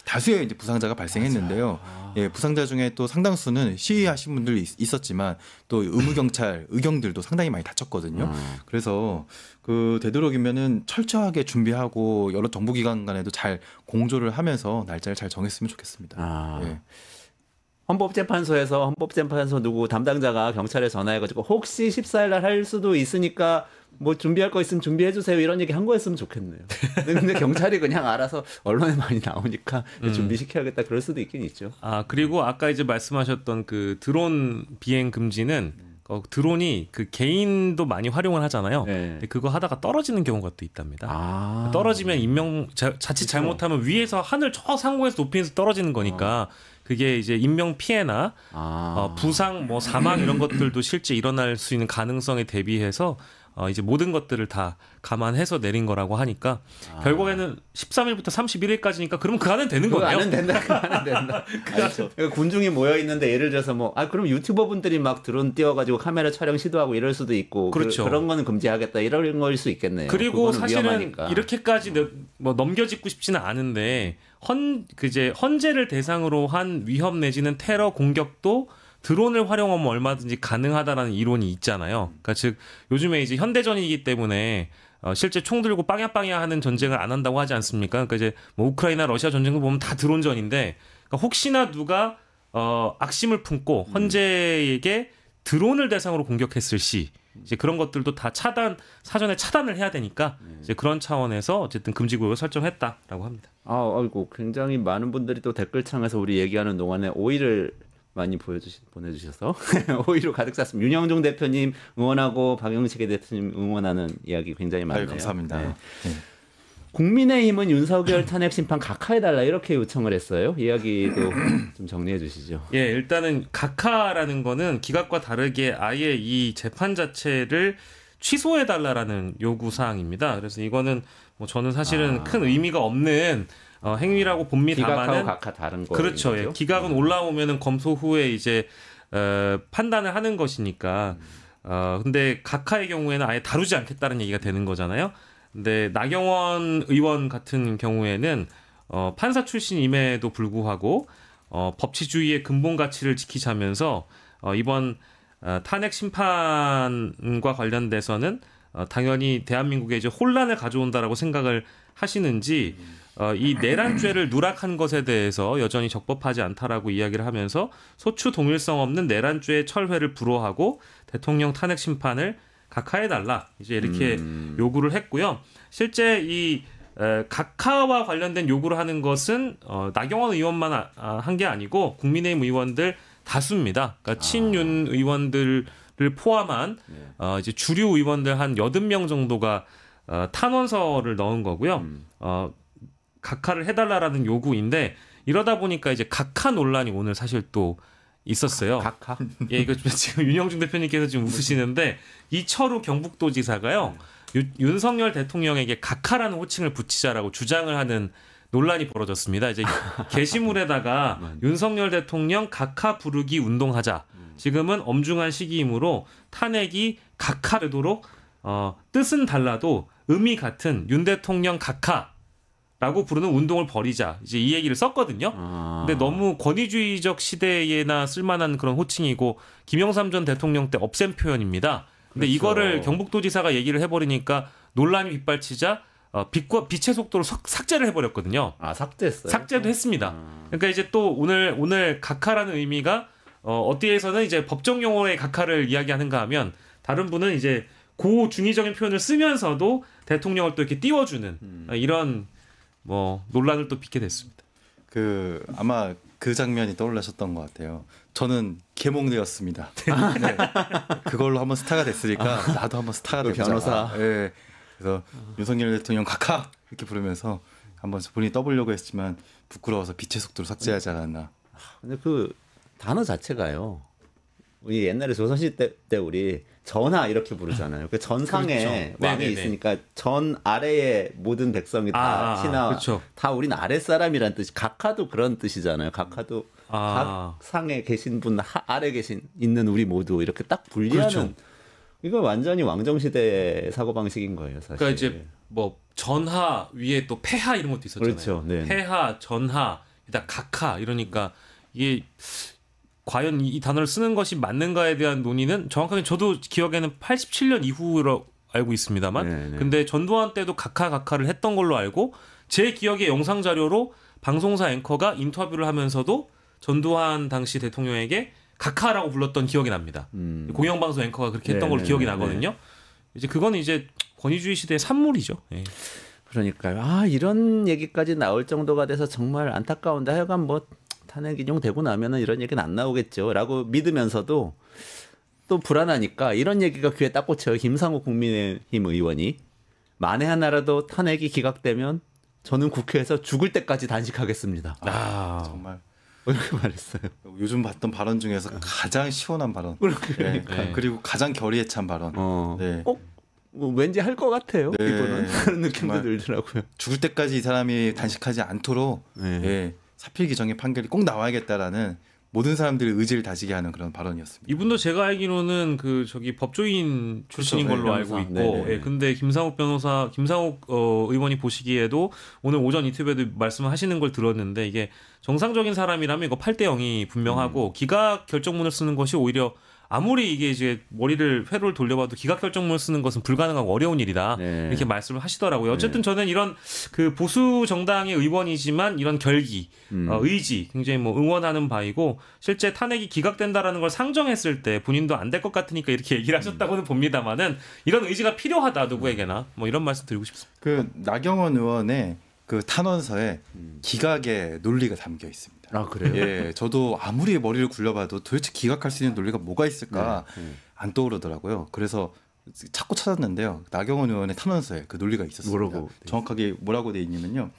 다수의 이제 부상자가 발생했는데요. 예, 부상자 중에 또 상당수는 시위하신 분들이 있었지만 또 의무경찰 의경들도 상당히 많이 다쳤거든요. 그래서 되도록이면은 철저하게 준비하고 여러 정부기관 간에도 잘 공조를 하면서 날짜를 잘 정했으면 좋겠습니다. 예. 헌법재판소 누구 담당자가 경찰에 전화해가지고 혹시 14일 날 할 수도 있으니까 뭐 준비할 거 있으면 준비해 주세요 이런 얘기 한 거였으면 좋겠네요. 근데 경찰이 그냥 알아서 언론에 많이 나오니까 준비시켜야겠다 그럴 수도 있긴 있죠. 그리고 아까 이제 말씀하셨던 그 드론 비행 금지는 드론이 그 개인도 많이 활용을 하잖아요. 네. 근데 그거 하다가 떨어지는 경우가 또 있답니다. 떨어지면 자칫 잘못하면 위에서 하늘 저 상공에서 높이에서 떨어지는 거니까 그게 이제 인명 피해나 부상, 뭐 사망 이런 것들도 실제 일어날 수 있는 가능성에 대비해서 이제 모든 것들을 다 감안해서 내린 거라고 하니까 결국에는 13일부터 31일까지니까 그러면 그 안에 되는 거예요. 그 안에 된다. 그러니까 군중이 모여 있는데 예를 들어서 그럼 유튜버 분들이 막 드론 띄워가지고 카메라 촬영 시도하고 이럴 수도 있고 그렇죠. 그런 거는 금지하겠다 이런 거일 수 있겠네요. 그리고 사실은 위험하니까. 이렇게까지 뭐 넘겨짚고 싶지는 않은데 헌재를 대상으로 한 위협 내지는 테러 공격도 드론을 활용하면 얼마든지 가능하다라는 이론이 있잖아요. 그러니까 즉 요즘에 이제 현대전이기 때문에 실제 총 들고 빵야빵야 하는 전쟁을 안 한다고 하지 않습니까? 그러니까 이제 뭐 우크라이나 러시아 전쟁도 보면 다 드론전인데 그러니까 혹시나 누가 악심을 품고 헌재에게 드론을 대상으로 공격했을 시 이제 그런 것들도 다 사전에 차단을 해야 되니까 이제 그런 차원에서 어쨌든 금지 구역을 설정했다라고 합니다. 아이고 굉장히 많은 분들이 또 댓글창에서 우리 얘기하는 동안에 오이를 많이 보내주셔서 오히려 가득 찼습니다. 윤영종 대표님 응원하고 박영식의 대표님 응원하는 이야기 굉장히 많네요. 감사합니다. 네. 국민의힘은 윤석열 탄핵 심판 각하해달라 이렇게 요청을 했어요. 이야기도 좀 정리해 주시죠. 예, 일단은 각하라는 거는 기각과 다르게 아예 이 재판 자체를 취소해달라라는 요구 사항입니다. 그래서 이거는 뭐 저는 사실은 큰 의미가 없는 행위라고 봅니다만은 기각하고 각하 다른 거 그렇죠. 예. 기각은 올라오면은 검토 후에 이제 판단을 하는 것이니까. 근데 각하의 경우에는 아예 다루지 않겠다는 얘기가 되는 거잖아요. 근데 나경원 의원 같은 경우에는 판사 출신임에도 불구하고 법치주의의 근본 가치를 지키자면서 이번 탄핵 심판과 관련돼서는 당연히 대한민국에 이제 혼란을 가져온다라고 생각을 하시는지 이 내란죄를 누락한 것에 대해서 여전히 적법하지 않다라고 이야기를 하면서 소추 동일성 없는 내란죄 철회를 불허하고 대통령 탄핵 심판을 각하해달라 이제 이렇게 요구를 했고요. 실제 이 각하와 관련된 요구를 하는 것은 나경원 의원만 한 게 아니고 국민의힘 의원들 다수입니다. 그러니까 친윤 의원들을 포함한 이제 주류 의원들 한 80명 정도가 탄원서를 넣은 거고요. 각하를 해달라라는 요구인데 이러다 보니까 이제 각하 논란이 오늘 사실 또 있었어요. 각하? 예, 이거 지금 윤영중 대표님께서 지금 웃으시는데 이철우 경북도지사가요. 윤석열 대통령에게 각하라는 호칭을 붙이자라고 주장을 하는 논란이 벌어졌습니다. 이제 게시물에다가 윤석열 대통령 각하 부르기 운동하자. 지금은 엄중한 시기이므로 탄핵이 각하되도록 뜻은 달라도 의미 같은 윤 대통령 각하라고 부르는 운동을 벌이자. 이제 이 얘기를 썼거든요. 근데 너무 권위주의적 시대에나 쓸만한 그런 호칭이고 김영삼 전 대통령 때 없앤 표현입니다. 근데 그렇죠. 이거를 경북도지사가 얘기를 해버리니까 논란이 빗발치자 빛의 속도로 삭제를 해버렸거든요. 삭제했어요? 삭제도 했습니다. 그러니까 이제 또 오늘 각하라는 의미가 어디에서는 이제 법정 용어의 각하를 이야기하는가 하면 다른 분은 이제 고중의적인 표현을 쓰면서도 대통령을 또 이렇게 띄워주는 이런 뭐 논란을 또 빚게 됐습니다. 아마 그 장면이 떠올라셨던 것 같아요. 저는 개몽되었습니다. 네. 그걸로 한번 스타가 됐으니까 나도 한번 스타가 되자. 변호사. 네. 그래서 윤석열 대통령 각하 이렇게 부르면서 한번 본인이 떠보려고 했지만 부끄러워서 빛의 속도로 삭제하지 않았나. 근데 그 단어 자체가요. 우리 옛날에 조선시대 때 우리 전하 이렇게 부르잖아요. 그 전상에 그렇죠. 왕이 있으니까 전 아래의 모든 백성이 다 신하, 그렇죠. 다 우린 아랫사람이란 뜻이 각하도 그런 뜻이잖아요. 각하도 각 상에 계신 분 아래 계신 있는 우리 모두 이렇게 딱 분리하는 그렇죠. 이거 완전히 왕정시대의 사고방식인 거예요. 사실. 그러니까 이제 뭐 전하 위에 또 폐하 이런 것도 있었잖아요. 그렇죠. 네. 폐하, 전하, 일단 각하 이러니까 이게 과연 이 단어를 쓰는 것이 맞는가에 대한 논의는 정확하게 저도 기억에는 87년 이후로 알고 있습니다만 네네. 근데 전두환 때도 각하를 했던 걸로 알고 제 기억의 영상 자료로 방송사 앵커가 인터뷰를 하면서도 전두환 당시 대통령에게 각하라고 불렀던 기억이 납니다. 공영방송 앵커가 그렇게 했던 걸로 기억이 나거든요. 이제 그건 이제 권위주의 시대의 산물이죠. 예. 그러니까요. 이런 얘기까지 나올 정도가 돼서 정말 안타까운데 하여간 뭐 탄핵 인용되고 나면은 이런 얘기는 안 나오겠죠라고 믿으면서도 또 불안하니까 이런 얘기가 귀에 딱 꽂혀요. 김상욱 국민의힘 의원이 만에 하나라도 탄핵이 기각되면 저는 국회에서 죽을 때까지 단식하겠습니다. 정말 이렇게 말했어요. 요즘 봤던 발언 중에서 가장 시원한 발언. 그러니까. 그리고 가장 결의에 찬 발언. 네. 꼭 왠지 할 것 같아요. 네. 이분은 그런 느낌도 정말. 들더라고요. 죽을 때까지 이 사람이 단식하지 않도록 사필 규정의 판결이 꼭 나와야겠다라는 모든 사람들의 의지를 다지게 하는 그런 발언이었습니다. 이분도 제가 알기로는 그 저기 법조인 출신인 그렇죠. 걸로 네, 알고 있고, 네네. 예, 근데 김상욱 의원이 보시기에도 오늘 오전 인터뷰에도 말씀하시는 걸 들었는데 이게 정상적인 사람이라면 이거 8대 0이 분명하고 기각 결정문을 쓰는 것이 오히려 아무리 이게 이제 회로를 돌려봐도 기각 결정문을 쓰는 것은 불가능하고 어려운 일이다. 네. 이렇게 말씀을 하시더라고요. 어쨌든 저는 이런 그 보수 정당의 의원이지만 이런 결기, 의지 굉장히 뭐 응원하는 바이고 실제 탄핵이 기각된다라는 걸 상정했을 때 본인도 안 될 것 같으니까 이렇게 얘기를 하셨다고는 봅니다만은 이런 의지가 필요하다 누구에게나 뭐 이런 말씀 드리고 싶습니다. 그 나경원 의원의 그 탄원서에 기각의 논리가 담겨 있습니다. 그래요? 예, 저도 아무리 머리를 굴려봐도 도대체 기각할 수 있는 논리가 뭐가 있을까 안 떠오르더라고요. 그래서 자꾸 찾았는데요. 나경원 의원의 탄원서에 그 논리가 있었습니다. 정확하게 뭐라고 돼 있냐면요.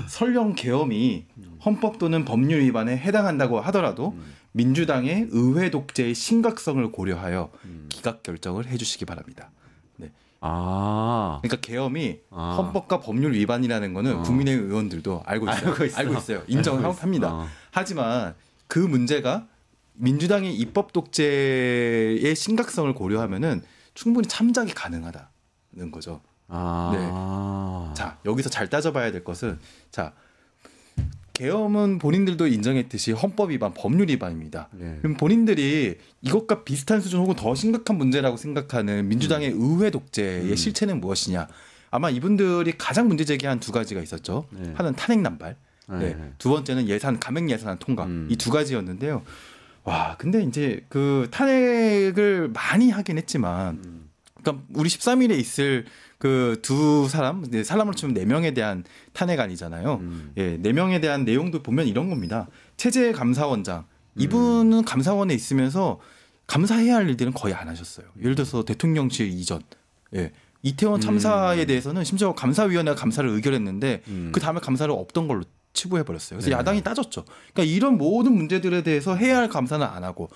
설령 계엄이 헌법 또는 법률 위반에 해당한다고 하더라도 민주당의 의회 독재의 심각성을 고려하여 기각 결정을 해주시기 바랍니다. 네. 그러니까 계엄이 헌법과 법률 위반이라는 거는 국민의힘 의원들도 알고 있어요. 인정합니다. 하지만 그 문제가 민주당의 입법 독재의 심각성을 고려하면은 충분히 참작이 가능하다는 거죠. 네. 자, 여기서 잘 따져봐야 될 것은 계엄은 본인들도 인정했듯이 헌법 위반, 법률 위반입니다. 그럼 본인들이 이것과 비슷한 수준 혹은 더 심각한 문제라고 생각하는 민주당의 의회 독재의 실체는 무엇이냐? 아마 이분들이 가장 문제 제기한 두 가지가 있었죠. 하나는 탄핵 남발, 두 번째는 가맹 예산 통과. 이 두 가지였는데요. 근데 이제 그 탄핵을 많이 하긴 했지만, 그러니까 우리 13일에 있을 그 두 사람으로 치면 4명에 대한 탄핵안이잖아요. 4명에 대한 내용도 보면 이런 겁니다. 체제 감사원장, 이분은 감사원에 있으면서 감사해야 할 일들은 거의 안 하셨어요. 예를 들어서 대통령실 이전, 이태원 참사에 대해서는 심지어 감사위원회가 감사를 의결했는데 그 다음에 감사를 없던 걸로 치부해버렸어요. 그래서 야당이 따졌죠. 그러니까 이런 모든 문제들에 대해서 해야 할 감사는 안 하고,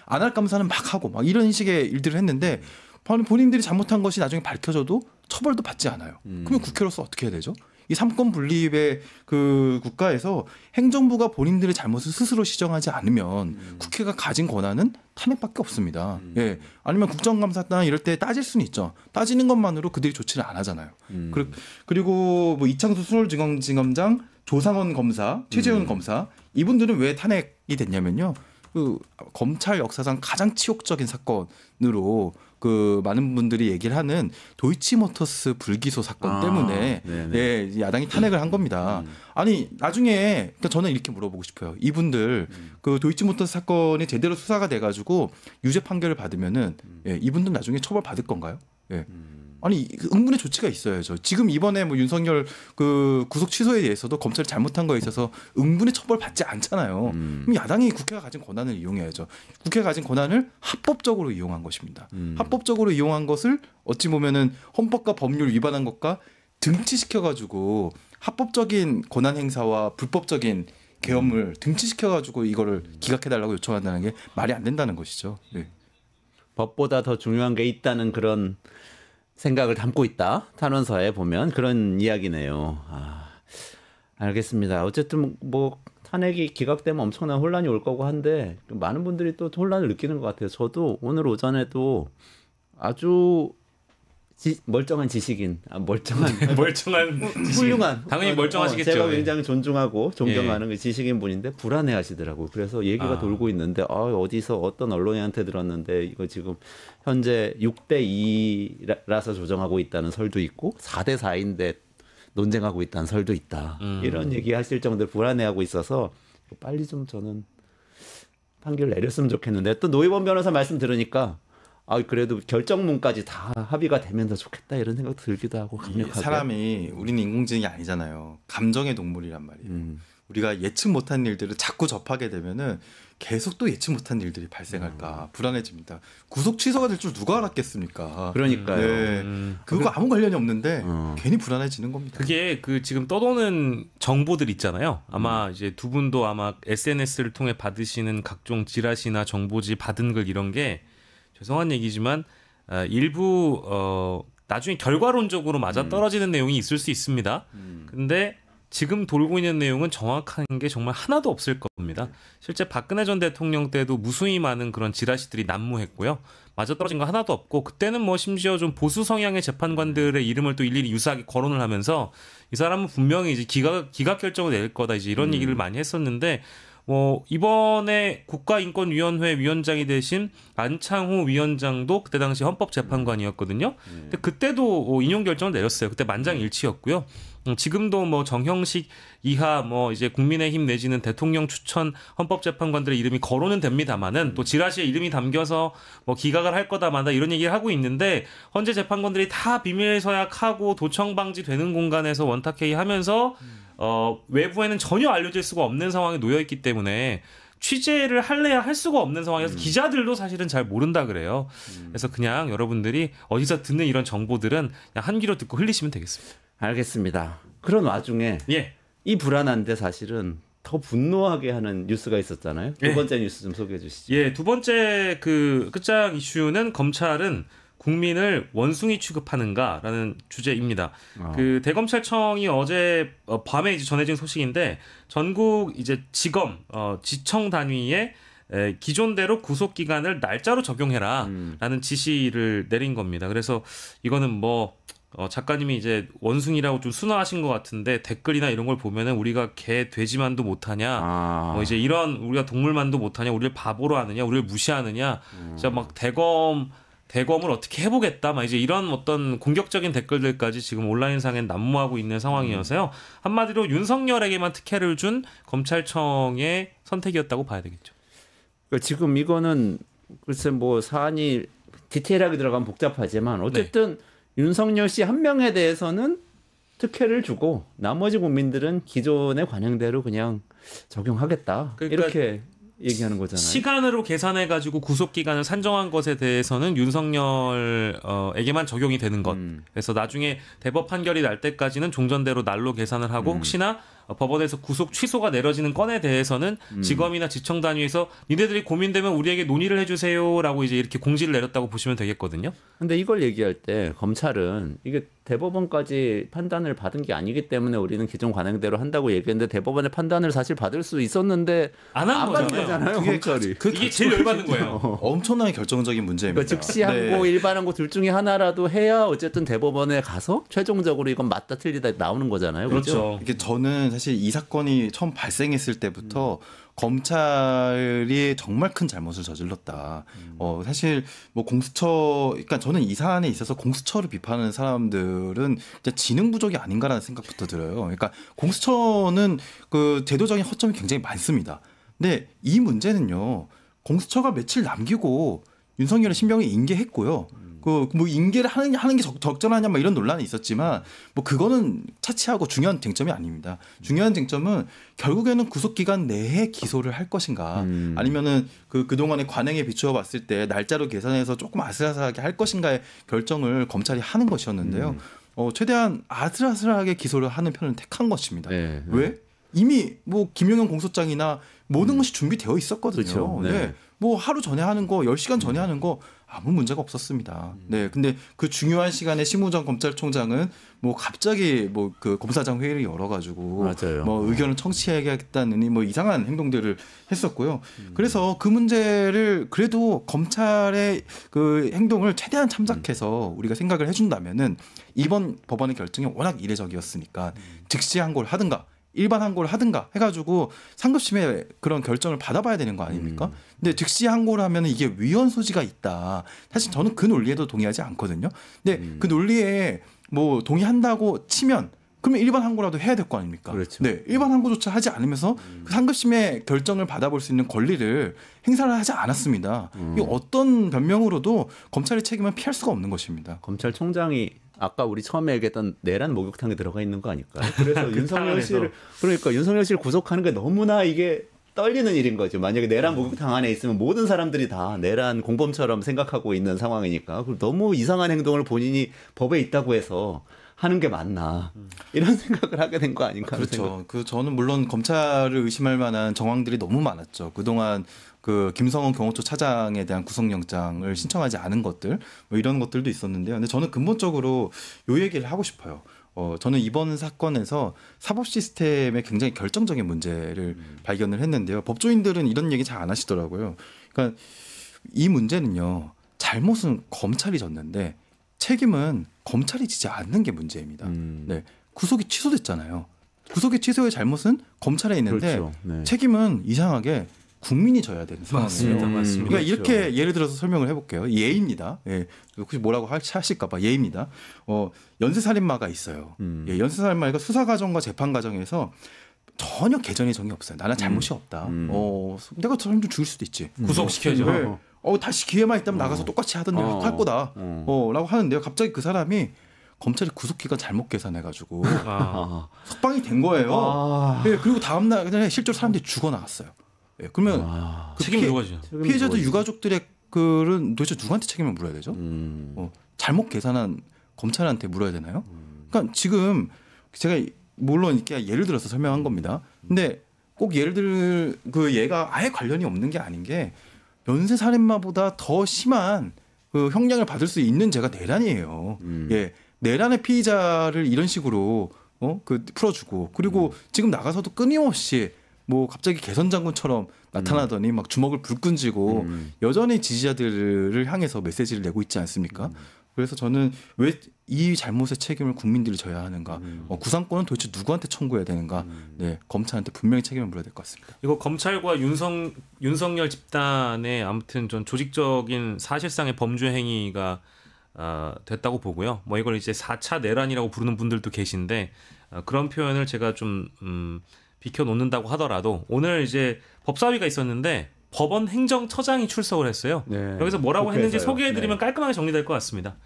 안 할 감사는 막 하고, 막 이런 식의 일들을 했는데 본인들이 잘못한 것이 나중에 밝혀져도 처벌도 받지 않아요. 그러면 국회로서 어떻게 해야 되죠? 이 삼권 분립의 그 국가에서 행정부가 본인들의 잘못을 스스로 시정하지 않으면 국회가 가진 권한은 탄핵밖에 없습니다. 아니면 국정감사나 이럴 때 따질 수는 있죠. 따지는 것만으로 그들이 조치를 안 하잖아요. 그리고 뭐 이창수 서울지검장, 조상원 검사, 최재훈 검사 이분들은 왜 탄핵이 됐냐면요. 그 검찰 역사상 가장 치욕적인 사건으로 그 많은 분들이 얘기를 하는 도이치모터스 불기소 사건 때문에 야당이 탄핵을 한 겁니다. 아니 나중에 그러니까 저는 이렇게 물어보고 싶어요. 이분들 그 도이치모터스 사건이 제대로 수사가 돼가지고 유죄 판결을 받으면은 이분들 나중에 처벌 받을 건가요? 아니 응분의 조치가 있어야죠. 지금 이번에 뭐 윤석열 그 구속 취소에 대해서도 검찰이 잘못한 거에 있어서 응분의 처벌 받지 않잖아요. 그럼 야당이 국회가 가진 권한을 이용해야죠. 국회가 가진 권한을 합법적으로 이용한 것입니다. 합법적으로 이용한 것을 어찌 보면은 헌법과 법률 위반한 것과 등치시켜가지고 합법적인 권한 행사와 불법적인 계엄을 등치시켜가지고 이거를 기각해달라고 요청한다는 게 말이 안 된다는 것이죠. 네. 법보다 더 중요한 게 있다는 그런 생각을 담고 있다. 탄원서에 보면 그런 이야기네요. 알겠습니다. 어쨌든 뭐 탄핵이 기각되면 엄청난 혼란이 올 거고 한데 많은 분들이 또 혼란을 느끼는 것 같아요. 저도 오늘 오전에도 아주 멀쩡한 지식인, 멀쩡한 훌륭한, 당연히 멀쩡하시겠죠. 제가 굉장히 존중하고 존경하는 그 지식인 분인데 불안해하시더라고요. 그래서 얘기가 돌고 있는데 어디서 어떤 언론인한테 들었는데 이거 지금 현재 6대2라서 조정하고 있다는 설도 있고 4대4인데 논쟁하고 있다는 설도 있다. 이런 얘기하실 정도로 불안해하고 있어서 빨리 좀 저는 판결 내렸으면 좋겠는데 또 노희범 변호사 말씀 들으니까 그래도 결정문까지 다 합의가 되면 더 좋겠다 이런 생각도 들기도 하고 강력하게. 사람이 우리는 인공지능이 아니잖아요. 감정의 동물이란 말이에요. 우리가 예측 못한 일들을 자꾸 접하게 되면은 계속 또 예측 못한 일들이 발생할까 불안해집니다. 구속 취소가 될 줄 누가 알았겠습니까? 그러니까요. 네. 그거 아무 관련이 없는데 괜히 불안해지는 겁니다. 그게 그 지금 떠도는 정보들 있잖아요. 아마 이제 두 분도 아마 SNS를 통해 받으시는 각종 지라시나 정보지 받은 글 이런 게 죄송한 얘기지만 일부 나중에 결과론적으로 맞아 떨어지는 내용이 있을 수 있습니다. 근데 지금 돌고 있는 내용은 정확한 게 정말 하나도 없을 겁니다. 실제 박근혜 전 대통령 때도 무수히 많은 그런 지라시들이 난무했고요. 맞아떨어진 거 하나도 없고 그때는 뭐 심지어 좀 보수 성향의 재판관들의 이름을 또 일일이 유사하게 거론을 하면서 이 사람은 분명히 이제 기각 결정을 낼 거다 이제 이런 얘기를 많이 했었는데 뭐 이번에 국가인권위원회 위원장이 되신 안창호 위원장도 그때 당시 헌법재판관이었거든요. 근데 그때도 인용 결정을 내렸어요. 그때 만장일치였고요. 지금도 뭐 정형식 이하 뭐 이제 국민의힘 내지는 대통령 추천 헌법재판관들의 이름이 거론은 됩니다만은 또 지라시에 이름이 담겨서 뭐 기각을 할 거다마다 이런 얘기를 하고 있는데 헌재 재판관들이 다 비밀 서약하고 도청 방지되는 공간에서 원탁회의 하면서 외부에는 전혀 알려질 수가 없는 상황에 놓여 있기 때문에 취재를 할래야 할 수가 없는 상황에서 기자들도 사실은 잘 모른다 그래요. 그래서 그냥 여러분들이 어디서 듣는 이런 정보들은 그냥 한 귀로 듣고 흘리시면 되겠습니다. 알겠습니다. 그런 와중에 이 불안한데 사실은 더 분노하게 하는 뉴스가 있었잖아요. 두 번째 뉴스 좀 소개해 주시죠. 두 번째 그 끝장 이슈는 검찰은 국민을 원숭이 취급하는가라는 주제입니다. 그 대검찰청이 어제 밤에 이제 전해진 소식인데 전국 이제 지검 지청 단위에 기존대로 구속 기간을 날짜로 적용해라라는 지시를 내린 겁니다. 그래서 이거는 뭐 작가님이 이제 원숭이라고 좀 순화하신 것 같은데 댓글이나 이런 걸 보면은 우리가 개 돼지만도 못하냐, 뭐 이제 이런 우리가 동물만도 못하냐, 우리를 바보로 하느냐, 우리를 무시하느냐, 진짜 막 대검을 어떻게 해보겠다, 막 이제 이런 어떤 공격적인 댓글들까지 지금 온라인상엔 난무하고 있는 상황이어서요. 한마디로 윤석열에게만 특혜를 준 검찰청의 선택이었다고 봐야 되겠죠. 그러니까 지금 이거는 글쎄 뭐 사안이 디테일하게 들어가면 복잡하지만 어쨌든 윤석열 씨 한 명에 대해서는 특혜를 주고 나머지 국민들은 기존의 관행대로 그냥 적용하겠다. 그러니까 이렇게 얘기하는 거잖아요. 시간으로 계산해가지고 구속기간을 산정한 것에 대해서는 윤석열에게만 적용이 되는 것. 그래서 나중에 대법 판결이 날 때까지는 종전대로 날로 계산을 하고 혹시나 법원에서 구속 취소가 내려지는 건에 대해서는 지검이나 지청 단위에서 니네들이 고민되면 우리에게 논의를 해주세요라고 이제 이렇게 공지를 내렸다고 보시면 되겠거든요. 근데 이걸 얘기할 때 검찰은 이게 대법원까지 판단을 받은 게 아니기 때문에 우리는 기존 관행대로 한다고 얘기했는데 대법원의 판단을 사실 받을 수 있었는데 안 한 거잖아요. 검찰이. 이게 제일 열받는 거예요. 엄청나게 결정적인 문제입니다. 그러니까 즉시항고 일반항고 둘 중에 하나라도 해야 어쨌든 대법원에 가서 최종적으로 이건 맞다 틀리다 나오는 거잖아요. 그렇죠. 이게 저는 사실 이 사건이 처음 발생했을 때부터 검찰이 정말 큰 잘못을 저질렀다. 사실 뭐 공수처, 그러니까 저는 이 사안에 있어서 공수처를 비판하는 사람들은 지능 부족이 아닌가라는 생각부터 들어요. 그러니까 공수처는 그 제도적인 허점이 굉장히 많습니다. 근데 이 문제는요, 공수처가 며칠 남기고 윤석열의 신병이 인계했고요. 그 뭐 인계를 하는 게 적절하냐 뭐 이런 논란이 있었지만 뭐 그거는 차치하고 중요한 쟁점이 아닙니다. 중요한 쟁점은 결국에는 구속 기간 내에 기소를 할 것인가, 아니면은 그동안의 관행에 비추어 봤을 때 날짜로 계산해서 조금 아슬아슬하게 할 것인가의 결정을 검찰이 하는 것이었는데요. 최대한 아슬아슬하게 기소를 하는 편을 택한 것입니다. 왜? 이미 뭐 김용현 공소장이나 모든 것이 준비되어 있었거든요. 그렇죠. 네. 네. 뭐 하루 전에 하는 거, 10시간 전에 하는 거 아무 문제가 없었습니다. 네. 근데 그 중요한 시간에 심우정 검찰총장은 뭐 갑자기 뭐 그 검사장 회의를 열어가지고 맞아요. 뭐 의견을 청취해야겠다느니 뭐 이상한 행동들을 했었고요. 그래서 그 문제를 그래도 검찰의 그 행동을 최대한 참작해서 우리가 생각을 해준다면은 이번 법원의 결정이 워낙 이례적이었으니까 즉시 항고를 하든가 일반 항고를 하든가 해가지고 상급심의 그런 결정을 받아봐야 되는 거 아닙니까? 근데 즉시 항고를 하면 이게 위헌 소지가 있다. 사실 저는 그 논리에도 동의하지 않거든요. 근데 그 논리에 뭐 동의한다고 치면 그러면 일반 항고라도 해야 될 거 아닙니까? 그렇죠. 네, 일반 항고조차 하지 않으면서 그 상급심의 결정을 받아볼 수 있는 권리를 행사를 하지 않았습니다. 이 어떤 변명으로도 검찰의 책임은 피할 수가 없는 것입니다. 검찰총장이 아까 우리 처음에 얘기했던 내란 목욕탕에 들어가 있는 거 아닐까요? 그래서 윤석열 씨를 구속하는 게 너무나 이게 떨리는 일인 거죠. 만약에 내란 목욕탕 안에 있으면 모든 사람들이 다 내란 공범처럼 생각하고 있는 상황이니까 너무 이상한 행동을 본인이 법에 있다고 해서 하는 게 맞나 이런 생각을 하게 된 거 아닌가. 그렇죠. 저는 물론 검찰을 의심할 만한 정황들이 너무 많았죠. 그동안 그 김성원 경호처 차장에 대한 구속영장을 신청하지 않은 것들 뭐 이런 것들도 있었는데요. 근데 저는 근본적으로 요 얘기를 하고 싶어요. 저는 이번 사건에서 사법 시스템에 굉장히 결정적인 문제를 발견을 했는데요. 법조인들은 이런 얘기 잘 안 하시더라고요. 그러니까 이 문제는요. 잘못은 검찰이 졌는데 책임은 검찰이 지지 않는 게 문제입니다. 네, 구속이 취소됐잖아요. 구속의 취소의 잘못은 검찰에 있는데 그렇죠. 네. 책임은 이상하게 국민이 져야 되는 상황이에요. 맞습니다. 그러니까 이렇게 예를 들어서 설명을 해볼게요. 예입니다. 예, 혹시 뭐라고 하실까봐 예입니다. 연쇄살인마가 있어요. 예, 연쇄살인마가 수사 과정과 재판 과정에서 전혀 개전의 정이 없어요. 나는 잘못이 없다. 내가 사람 좀 죽일 수도 있지. 구속시켜줘. 네. 다시 기회만 있다면 나가서 똑같이 하던 대로 할 거다. 라고 하는데요. 갑자기 그 사람이 검찰이 구속기간 잘못 계산해가지고 석방이 된 거예요. 네, 그리고 다음날 그냥 실제로 사람들이 죽어 나갔어요. 네, 그러면 그 책임이 누가죠? 피해자들 유가족들의 글은 도대체 누구한테 책임을 물어야 되죠? 잘못 계산한 검찰한테 물어야 되나요? 그러니까 지금 제가 물론 이렇게 예를 들어서 설명한 겁니다. 근데 꼭 예를 들 그 얘가 아예 관련이 없는 게 아닌 게 연쇄 살인마보다 더 심한 그 형량을 받을 수 있는 죄가 내란이에요. 예, 내란의 피의자를 이런 식으로 그 풀어주고 그리고 지금 나가서도 끊임없이 뭐 갑자기 개선 장군처럼 나타나더니 막 주먹을 불끈 쥐고 여전히 지지자들을 향해서 메시지를 내고 있지 않습니까? 그래서 저는 왜 이 잘못의 책임을 국민들이 져야 하는가? 구상권은 도대체 누구한테 청구해야 되는가? 네, 검찰한테 분명히 책임을 물어야 될 것 같습니다. 이거 검찰과 윤석열 집단의 아무튼 좀 조직적인 사실상의 범죄 행위가 됐다고 보고요. 뭐 이걸 이제 4차 내란이라고 부르는 분들도 계신데 그런 표현을 제가 좀 비켜놓는다고 하더라도 오늘 이제 법사위가 있었는데 법원 행정처장이 출석을 했어요. 네. 여기서 뭐라고 했는지 소개해드리면 깔끔하게 정리될 것 같습니다.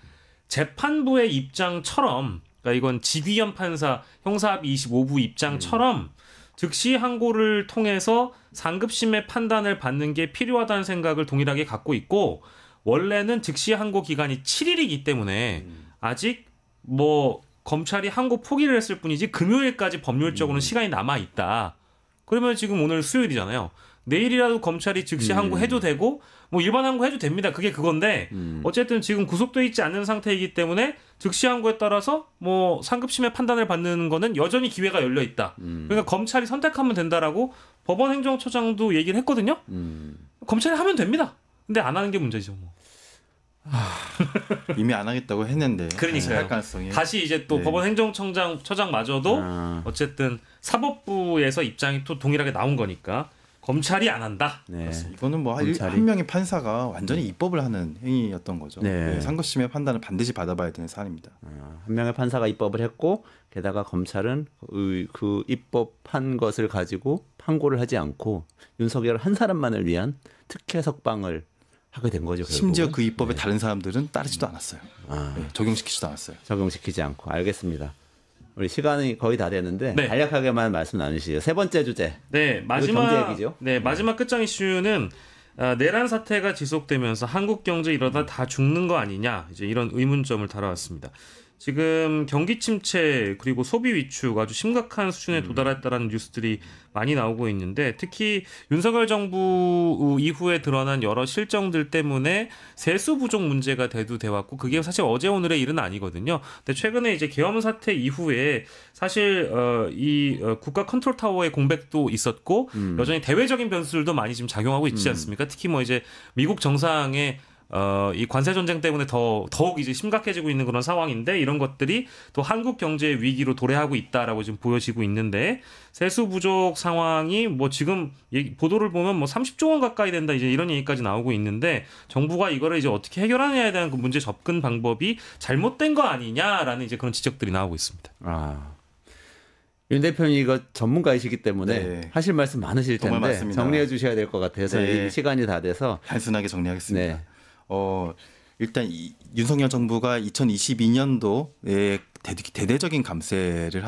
재판부의 입장처럼, 그러니까 이건 지귀현 판사 형사합의 25부 입장처럼 즉시 항고를 통해서 상급심의 판단을 받는 게 필요하다는 생각을 동일하게 갖고 있고 원래는 즉시 항고 기간이 7일이기 때문에 아직 뭐 검찰이 항고 포기를 했을 뿐이지 금요일까지 법률적으로는 시간이 남아 있다. 그러면 지금 오늘 수요일이잖아요. 내일이라도 검찰이 즉시 항고해도 되고 뭐 일반 항고해도 됩니다. 그게 그건데 어쨌든 지금 구속돼 있지 않는 상태이기 때문에 즉시 항고에 따라서 뭐 상급심의 판단을 받는 거는 여전히 기회가 열려 있다. 그러니까 검찰이 선택하면 된다라고 법원 행정처장도 얘기를 했거든요. 검찰이 하면 됩니다. 근데 안 하는 게 문제죠. 뭐. 이미 안 하겠다고 했는데 그러니까요. 할 가능성이 다시 이제 또 법원 행정처장마저도 어쨌든 사법부에서 입장이 또 동일하게 나온 거니까 검찰이 안 한다. 네. 이거는 뭐 한 명의 판사가 완전히 입법을 하는 행위였던 거죠. 네. 상급심의 판단을 반드시 받아봐야 되는 사안입니다. 한 명의 판사가 입법을 했고 게다가 검찰은 그 입법한 것을 가지고 판고를 하지 않고 윤석열 한 사람만을 위한 특혜 석방을 하게 된 거죠. 결국은. 심지어 그 입법에 다른 사람들은 따르지도 않았어요. 네, 적용시키지도 않았어요. 적용시키지 않고. 알겠습니다. 우리 시간이 거의 다 됐는데 간략하게만 말씀 나누시죠. 세 번째 주제. 네, 마지막 얘기죠. 네, 마지막 끝장 이슈는 내란 사태가 지속되면서 한국 경제 이러다 다 죽는 거 아니냐 이제 이런 의문점을 달아왔습니다. 지금 경기 침체 그리고 소비 위축 아주 심각한 수준에 도달했다라는 뉴스들이 많이 나오고 있는데 특히 윤석열 정부 이후에 드러난 여러 실정들 때문에 세수 부족 문제가 대두돼 왔고 그게 사실 어제 오늘의 일은 아니거든요. 근데 최근에 이제 계엄 사태 이후에 사실 이 국가 컨트롤 타워의 공백도 있었고 여전히 대외적인 변수들도 많이 지금 작용하고 있지 않습니까? 특히 뭐 이제 미국 정상의 이 관세 전쟁 때문에 더욱 이제 심각해지고 있는 그런 상황인데 이런 것들이 또 한국 경제의 위기로 도래하고 있다라고 지금 보여지고 있는데 세수 부족 상황이 뭐 지금 보도를 보면 뭐 30조 원 가까이 된다 이제 이런 얘기까지 나오고 있는데 정부가 이거를 이제 어떻게 해결하느냐에 대한 그 문제 접근 방법이 잘못된 거 아니냐라는 이제 그런 지적들이 나오고 있습니다. 윤 대표님 이거 전문가이시기 때문에 네. 하실 말씀 많으실 텐데 정리해 주셔야 될 것 같아서 네. 이 시간이 다 돼서 단순하게 정리하겠습니다. 네. 일단 윤석열 정부가 2022년도에 대대적인 감세를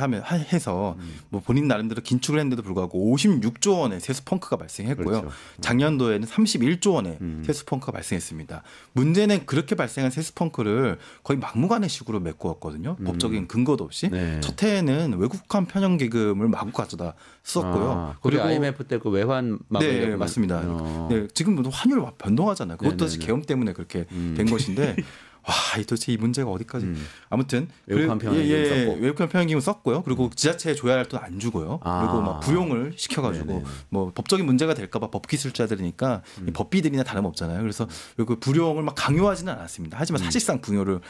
해서 뭐 본인 나름대로 긴축을 했는데도 불구하고 56조 원의 세수 펑크가 발생했고요. 그렇죠. 작년도에는 31조 원의 세수 펑크가 발생했습니다. 문제는 그렇게 발생한 세수 펑크를 거의 막무가내식으로 메꾸었거든요. 법적인 근거도 없이. 네. 첫 해에는 외국환 편형 기금을 마구 가져다 썼고요. 그리고 IMF 때 그 외환 네, 맞습니다. 네, 지금 환율 변동하잖아요. 그것도 네네네. 계엄 때문에 그렇게 된 것인데 와, 도대체 이 문제가 어디까지? 아무튼 외국환 편향기금 썼고. 외국환 편향기금 썼고요. 그리고 지자체 조달할 돈 안 주고요. 그리고 막 부용을 시켜가지고 네네. 뭐 법적인 문제가 될까봐 법기술자들이니까 법비들이나 다름없잖아요. 그래서 그 불용을 막 강요하지는 않았습니다. 하지만 사실상 불용을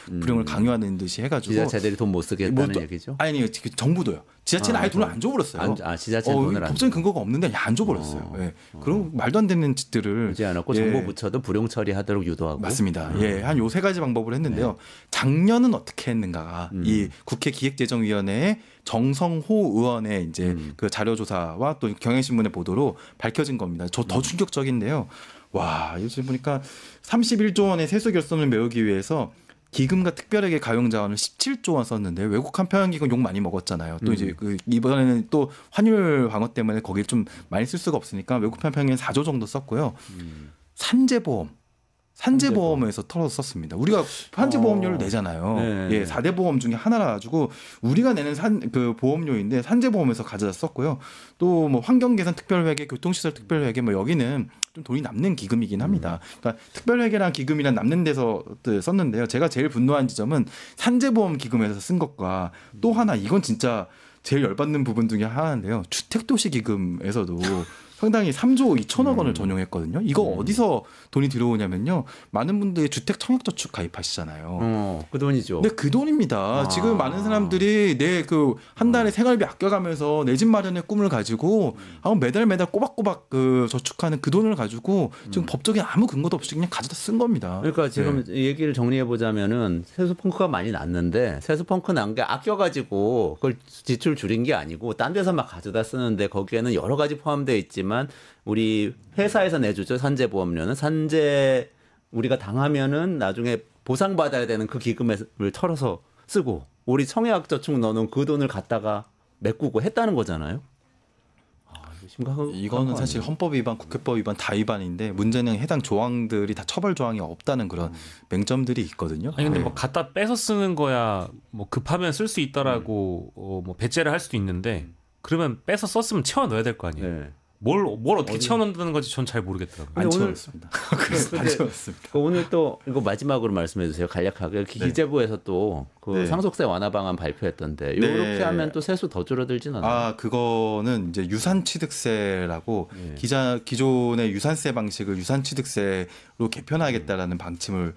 강요하는 듯이 해가지고 지자체들이 돈 못 쓰게 했다는 얘기죠? 아니 정부도요. 지자체는 아예 돈을 안 줘버렸어요. 지자체 돈을 안 법적인 근거가 없는데 안 줘버렸어요. 예. 그런 말도 안 되는 짓들을 하지 않았고 예. 정부 부처도 불용 처리하도록 유도하고 맞습니다. 예, 한 요 세 가지 방법을 했는데요. 작년은 어떻게 했는가가 이 국회 기획재정위원회의 정성호 의원의 이제 그 자료조사와 또 경향신문의 보도로 밝혀진 겁니다. 저 더 충격적인데요. 와, 요즘 보니까 31조 원의 세수 결손을 메우기 위해서 기금과 특별하게 가용 자원을 17조 원 썼는데 외국환 편향기금 욕 많이 먹었잖아요. 또 이제 그 이번에는 또 환율 방어 때문에 거길 좀 많이 쓸 수가 없으니까 외국환 편향기금 4조 정도 썼고요. 산재보험에서 털어서 썼습니다. 우리가 산재보험료를 내잖아요. 네. 예, 4대 보험 중에 하나라 가지고 우리가 내는 그 보험료인데 산재보험에서 가져다 썼고요. 또 뭐 환경개선 특별회계, 교통시설 특별회계 뭐 여기는 좀 돈이 남는 기금이긴 합니다. 그러니까 특별회계랑 기금이랑 남는 데서 썼는데요. 제가 제일 분노한 지점은 산재보험 기금에서 쓴 것과 또 하나 이건 진짜 제일 열받는 부분 중에 하나인데요. 주택도시기금에서도 상당히 3조 2천억 원을 전용했거든요. 이거 어디서 돈이 들어오냐면요. 많은 분들이 주택 청약저축 가입하시잖아요. 그 돈이죠. 근데 그 돈입니다. 지금 많은 사람들이 내 그 한 달에 생활비 아껴가면서 내 집 마련의 꿈을 가지고 매달 꼬박꼬박 그 저축하는 그 돈을 가지고 지금 법적인 아무 근거도 없이 그냥 가져다 쓴 겁니다. 그러니까 지금 이 얘기를 정리해 보자면은 세수 펑크가 많이 났는데 세수 펑크 난 게 아껴가지고 그걸 지출 줄인 게 아니고 딴 데서 막 가져다 쓰는데 거기에는 여러 가지 포함되어 있지만 우리 회사에서 내주죠. 산재보험료는 산재 우리가 당하면은 나중에 보상받아야 되는 그 기금을 털어서 쓰고 우리 청약저축 넣어놓은 그 돈을 갖다가 메꾸고 했다는 거잖아요. 심각한 이거는 사실 헌법 위반, 국회법 위반 다 위반인데 문제는 해당 조항들이 다 처벌 조항이 없다는 그런 맹점들이 있거든요. 아니 근데 뭐 갖다 빼서 쓰는 거야 뭐 급하면 쓸 수 있다라고 뭐 배째를 할 수도 있는데 그러면 빼서 썼으면 채워 넣어야 될 거 아니에요. 네. 뭘 어떻게 채워넣는다는 건지 전 잘 모르겠더라고요. 안 채웠습니다. 그래서 안 채웠습니다. 오늘 또 이거 마지막으로 말씀해 주세요. 간략하게 기재부에서 또 그 상속세 완화 방안 발표했던데 이렇게 하면 또 세수 더 줄어들진 않아요. 그거는 이제 유산취득세라고 기존의 유산세 방식을 유산취득세로 개편하겠다라는 방침을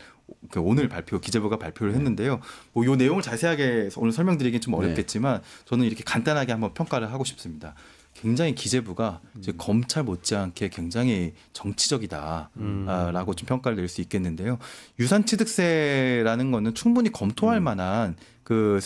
오늘 기재부가 발표를 했는데요. 뭐 이 내용을 자세하게 오늘 설명드리긴 좀 어렵겠지만 저는 이렇게 간단하게 한번 평가를 하고 싶습니다. 굉장히 기재부가 이제 검찰 못지않게 굉장히 정치적이다라고 좀 평가를 낼 수 있겠는데요. 유산취득세라는 거는 충분히 검토할 만한 그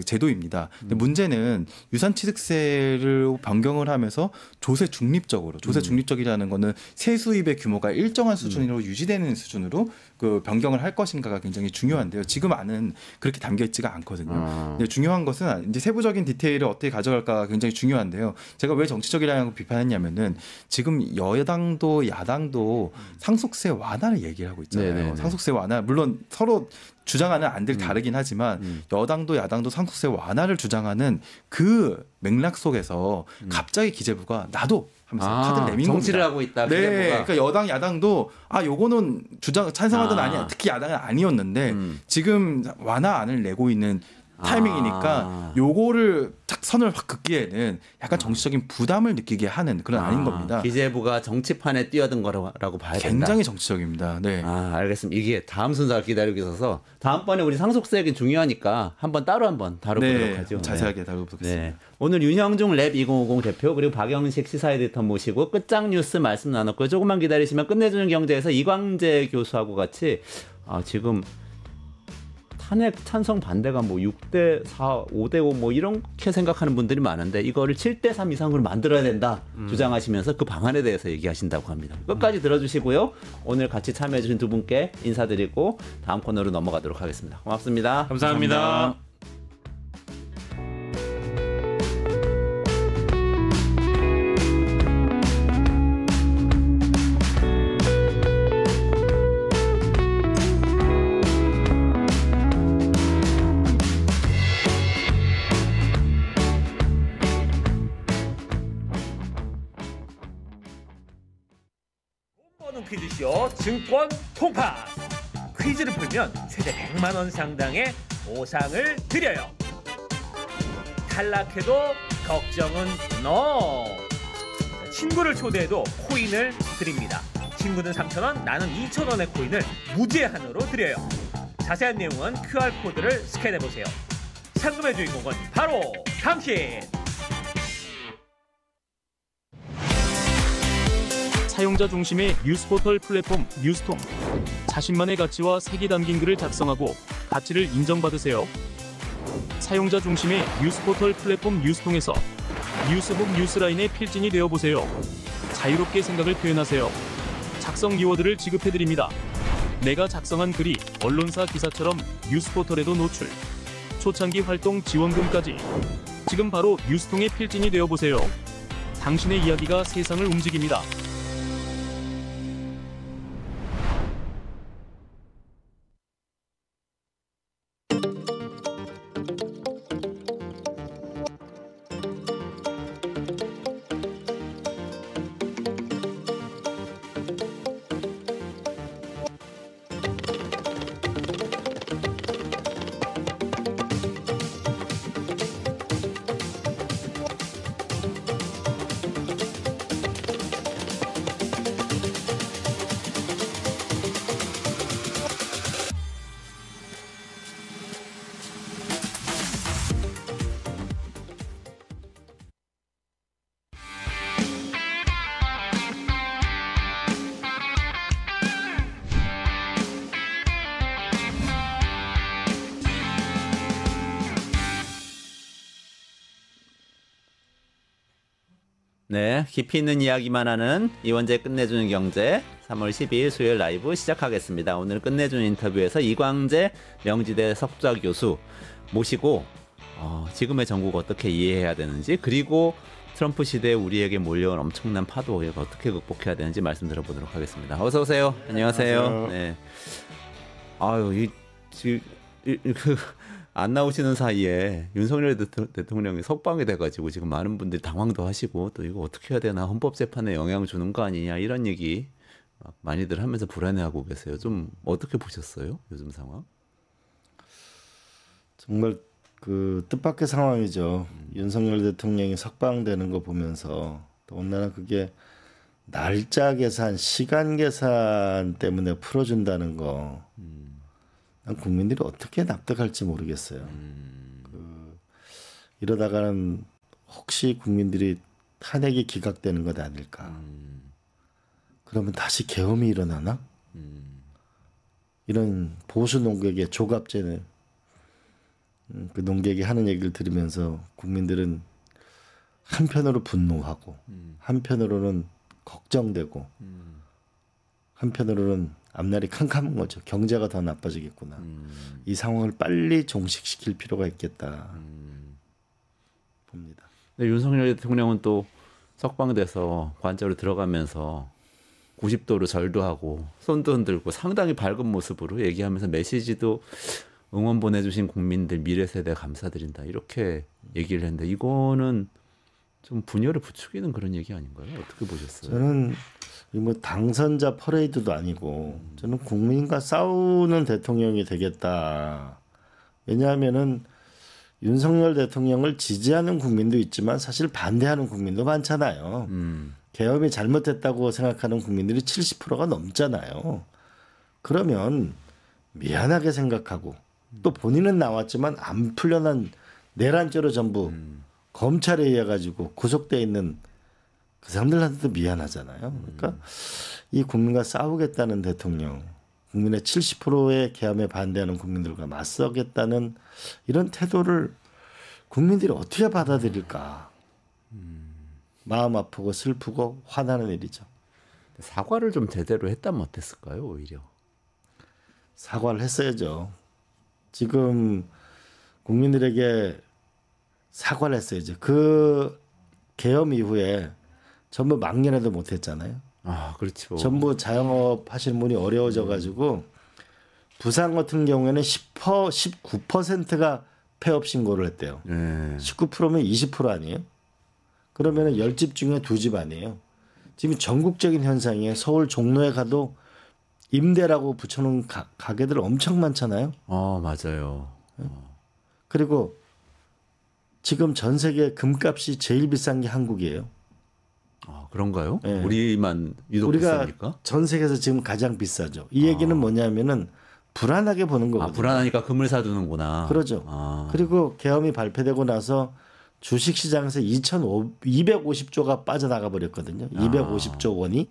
제도입니다. 근데 문제는 유산취득세를 변경을 하면서 조세 중립적이라는 거는 세수입의 규모가 일정한 수준으로 유지되는 수준으로 그 변경을 할 것인가가 굉장히 중요한데요. 지금 안은 그렇게 담겨 있지가 않거든요. 근데 중요한 것은 이제 세부적인 디테일을 어떻게 가져갈까가 굉장히 중요한데요. 제가 왜 정치적이라는 걸 비판했냐면은 지금 여당도 야당도 상속세 완화를 얘기를 하고 있잖아요. 네네네. 상속세 완화 물론 서로 주장하는 안들 다르긴 하지만 여당도 야당도 상속세 완화를 주장하는 그 맥락 속에서 갑자기 기재부가 나도 하면서 카드를 내민 정치를 겁니다. 하고 있다. 네, 기재부가. 그러니까 여당 야당도 요거는 주장 찬성하던 아니야. 특히 야당은 아니었는데 지금 완화안을 내고 있는 타이밍이니까 요거를 딱 선을 확 긋기에는 약간 정치적인 부담을 느끼게 하는 그런 안인 겁니다. 기재부가 정치판에 뛰어든 거라고 봐야 된다. 굉장히 정치적입니다. 네. 알겠습니다. 이게 다음 순서가 기다리고 있어서 다음번에 우리 상속세 얘기 중요하니까 따로 한번 다뤄보도록 하죠. 자세하게 다뤄보도록 하겠습니다. 오늘 윤형중 랩 2050 대표 그리고 박영식 시사 에디터 모시고 끝장 뉴스 말씀 나눴고요. 조금만 기다리시면 끝내주는 경제에서 이광재 교수하고 같이 지금 탄핵 찬성 반대가 6대 4, 5대 5 이렇게 생각하는 분들이 많은데 이거를 7대 3 이상으로 만들어야 된다 주장하시면서 그 방안에 대해서 얘기하신다고 합니다. 끝까지 들어주시고요. 오늘 같이 참여해 주신 두 분께 인사드리고 다음 코너로 넘어가도록 하겠습니다. 고맙습니다. 감사합니다. 퀴즈쇼 증권 통파스. 퀴즈를 풀면 최대 100만 원 상당의 보상을 드려요. 탈락해도 걱정은 NO. 친구를 초대해도 코인을 드립니다. 친구는 3,000원, 나는 2,000원의 코인을 무제한으로 드려요. 자세한 내용은 QR코드를 스캔해보세요. 상금의 주인공은 바로 당신! 사용자 중심의 뉴스포털 플랫폼 뉴스통. 자신만의 가치와 색이 담긴 글을 작성하고 가치를 인정받으세요. 사용자 중심의 뉴스포털 플랫폼 뉴스통에서 뉴스북 뉴스라인의 필진이 되어보세요. 자유롭게 생각을 표현하세요. 작성 키워드를 지급해드립니다. 내가 작성한 글이 언론사 기사처럼 뉴스포털에도 노출. 초창기 활동 지원금까지. 지금 바로 뉴스통의 필진이 되어보세요. 당신의 이야기가 세상을 움직입니다. 네, 깊이 있는 이야기만 하는 이원재 끝내주는 경제 3월 12일 수요일 라이브 시작하겠습니다. 오늘 끝내주는 인터뷰에서 이광재 명지대 석좌 교수 모시고 지금의 정국 어떻게 이해해야 되는지 그리고 트럼프 시대에 우리에게 몰려온 엄청난 파도 이걸 어떻게 극복해야 되는지 말씀 들어보도록 하겠습니다. 어서 오세요. 안녕하세요. 네. 안 나오시는 사이에 윤석열 대통령이 석방이 돼가지고 지금 많은 분들이 당황도 하시고 또 이거 어떻게 해야 되나 헌법재판에 영향 주는 거 아니냐 이런 얘기 막 많이들 하면서 불안해하고 계세요. 좀 어떻게 보셨어요? 요즘 상황? 정말 그 뜻밖의 상황이죠. 윤석열 대통령이 석방되는 거 보면서 더군다나 그게 날짜 계산, 시간 계산 때문에 풀어준다는 거. 국민들이 어떻게 납득할지 모르겠어요. 이러다가는 혹시 국민들이 탄핵이 기각되는 것 아닐까. 그러면 다시 계엄이 일어나나? 이런 보수 농객의 조갑제는 그 농객이 하는 얘기를 들으면서 국민들은 한편으로 분노하고 한편으로는 걱정되고 한편으로는 앞날이 캄캄한 거죠. 경제가 더 나빠지겠구나. 이 상황을 빨리 종식시킬 필요가 있겠다 봅니다. 네, 윤석열 대통령은 또 석방돼서 관저로 들어가면서 90도로 절도 하고 손도 흔들고 상당히 밝은 모습으로 얘기하면서 메시지도 응원 보내주신 국민들 미래 세대 감사드린다 이렇게 얘기를 했는데 이거는 좀 분열을 부추기는 그런 얘기 아닌가요? 어떻게 보셨어요? 저는 뭐 당선자 퍼레이드도 아니고 저는 국민과 싸우는 대통령이 되겠다. 왜냐하면은 윤석열 대통령을 지지하는 국민도 있지만 사실 반대하는 국민도 많잖아요. 계엄이 잘못됐다고 생각하는 국민들이 70%가 넘잖아요. 그러면 미안하게 생각하고 또 본인은 나왔지만 안 풀려난 내란죄로 전부 검찰에 의해 가지고 구속돼 있는 그 사람들한테도 미안하잖아요. 그러니까 이 국민과 싸우겠다는 대통령, 국민의 70%의 계엄에 반대하는 국민들과 맞서겠다는 이런 태도를 국민들이 어떻게 받아들일까? 마음 아프고 슬프고 화나는 일이죠. 사과를 좀 제대로 했다면 어땠을까요? 오히려 사과를 했어야죠. 지금 국민들에게 사과를 했어야죠. 그 계엄 이후에 전부 망연해도 못했잖아요. 아, 그렇죠. 전부 자영업 하시는 분이 어려워져 가지고 부산 같은 경우에는 19%가 폐업 신고를 했대요. 19%면 20% 아니에요? 그러면은 10집 중에 2집 아니에요? 지금 전국적인 현상이에요. 서울 종로에 가도 임대라고 붙여놓은 가게들 엄청 많잖아요. 맞아요. 그리고 지금 전 세계 금값이 제일 비싼 게 한국이에요. 그런가요? 네. 우리만 유독 우리가 비쌉니까? 전 세계에서 지금 가장 비싸죠. 이 얘기는 뭐냐면은 불안하게 보는 거거든요. 불안하니까 금을 사두는구나. 그러죠. 그리고 계엄이 발표되고 나서 주식시장에서 250조가 빠져나가 버렸거든요. 250조 원이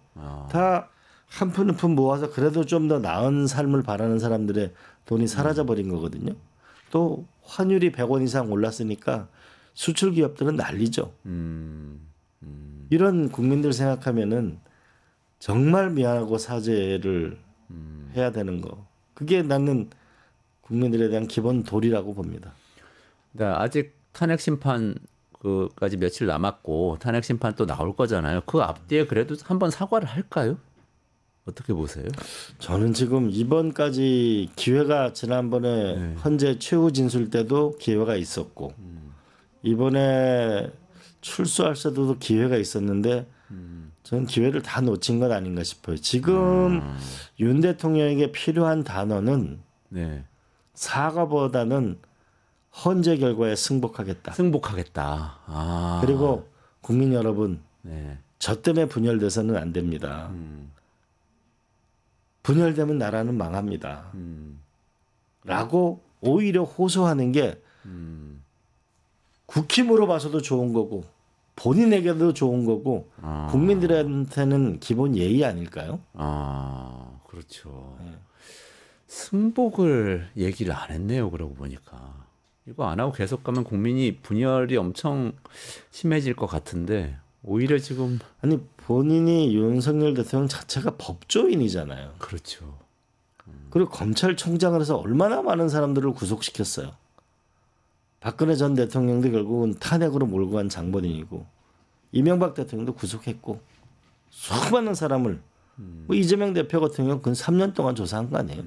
다 한 푼 한 푼 모아서 그래도 좀 더 나은 삶을 바라는 사람들의 돈이 사라져 버린 거거든요. 또 환율이 100원 이상 올랐으니까 수출 기업들은 난리죠. 이런 국민들 생각하면은 정말 미안하고 사죄를 해야 되는 거. 그게 나는 국민들에 대한 기본 도리라고 봅니다. 네, 아직 탄핵 심판 그까지 며칠 남았고 탄핵 심판 또 나올 거잖아요. 그 앞뒤에 그래도 한번 사과를 할까요? 어떻게 보세요? 저는 지금 이번까지 기회가 지난번에 헌재 최후 진술 때도 기회가 있었고 이번에 출소할 때도 기회가 있었는데 저는 기회를 다 놓친 것 아닌가 싶어요. 지금 윤 대통령에게 필요한 단어는 사과보다는 헌재 결과에 승복하겠다. 그리고 국민 여러분, 저 때문에 분열돼서는 안 됩니다. 분열되면 나라는 망합니다. 라고 오히려 호소하는 게 국힘으로 봐서도 좋은 거고 본인에게도 좋은 거고 국민들한테는 기본 예의 아닐까요? 그렇죠. 승복을 얘기를 안 했네요. 그러고 보니까. 이거 안 하고 계속 가면 국민이 분열이 엄청 심해질 것 같은데 오히려 지금 아니 본인이 윤석열 대통령 자체가 법조인이잖아요. 그렇죠. 그리고 검찰총장을 해서 얼마나 많은 사람들을 구속시켰어요. 박근혜 전 대통령도 결국은 탄핵으로 몰고 간 장본인이고 이명박 대통령도 구속했고 수많은 사람을 뭐 이재명 대표 같은 경우는 근 3년 동안 조사한 거 아니에요.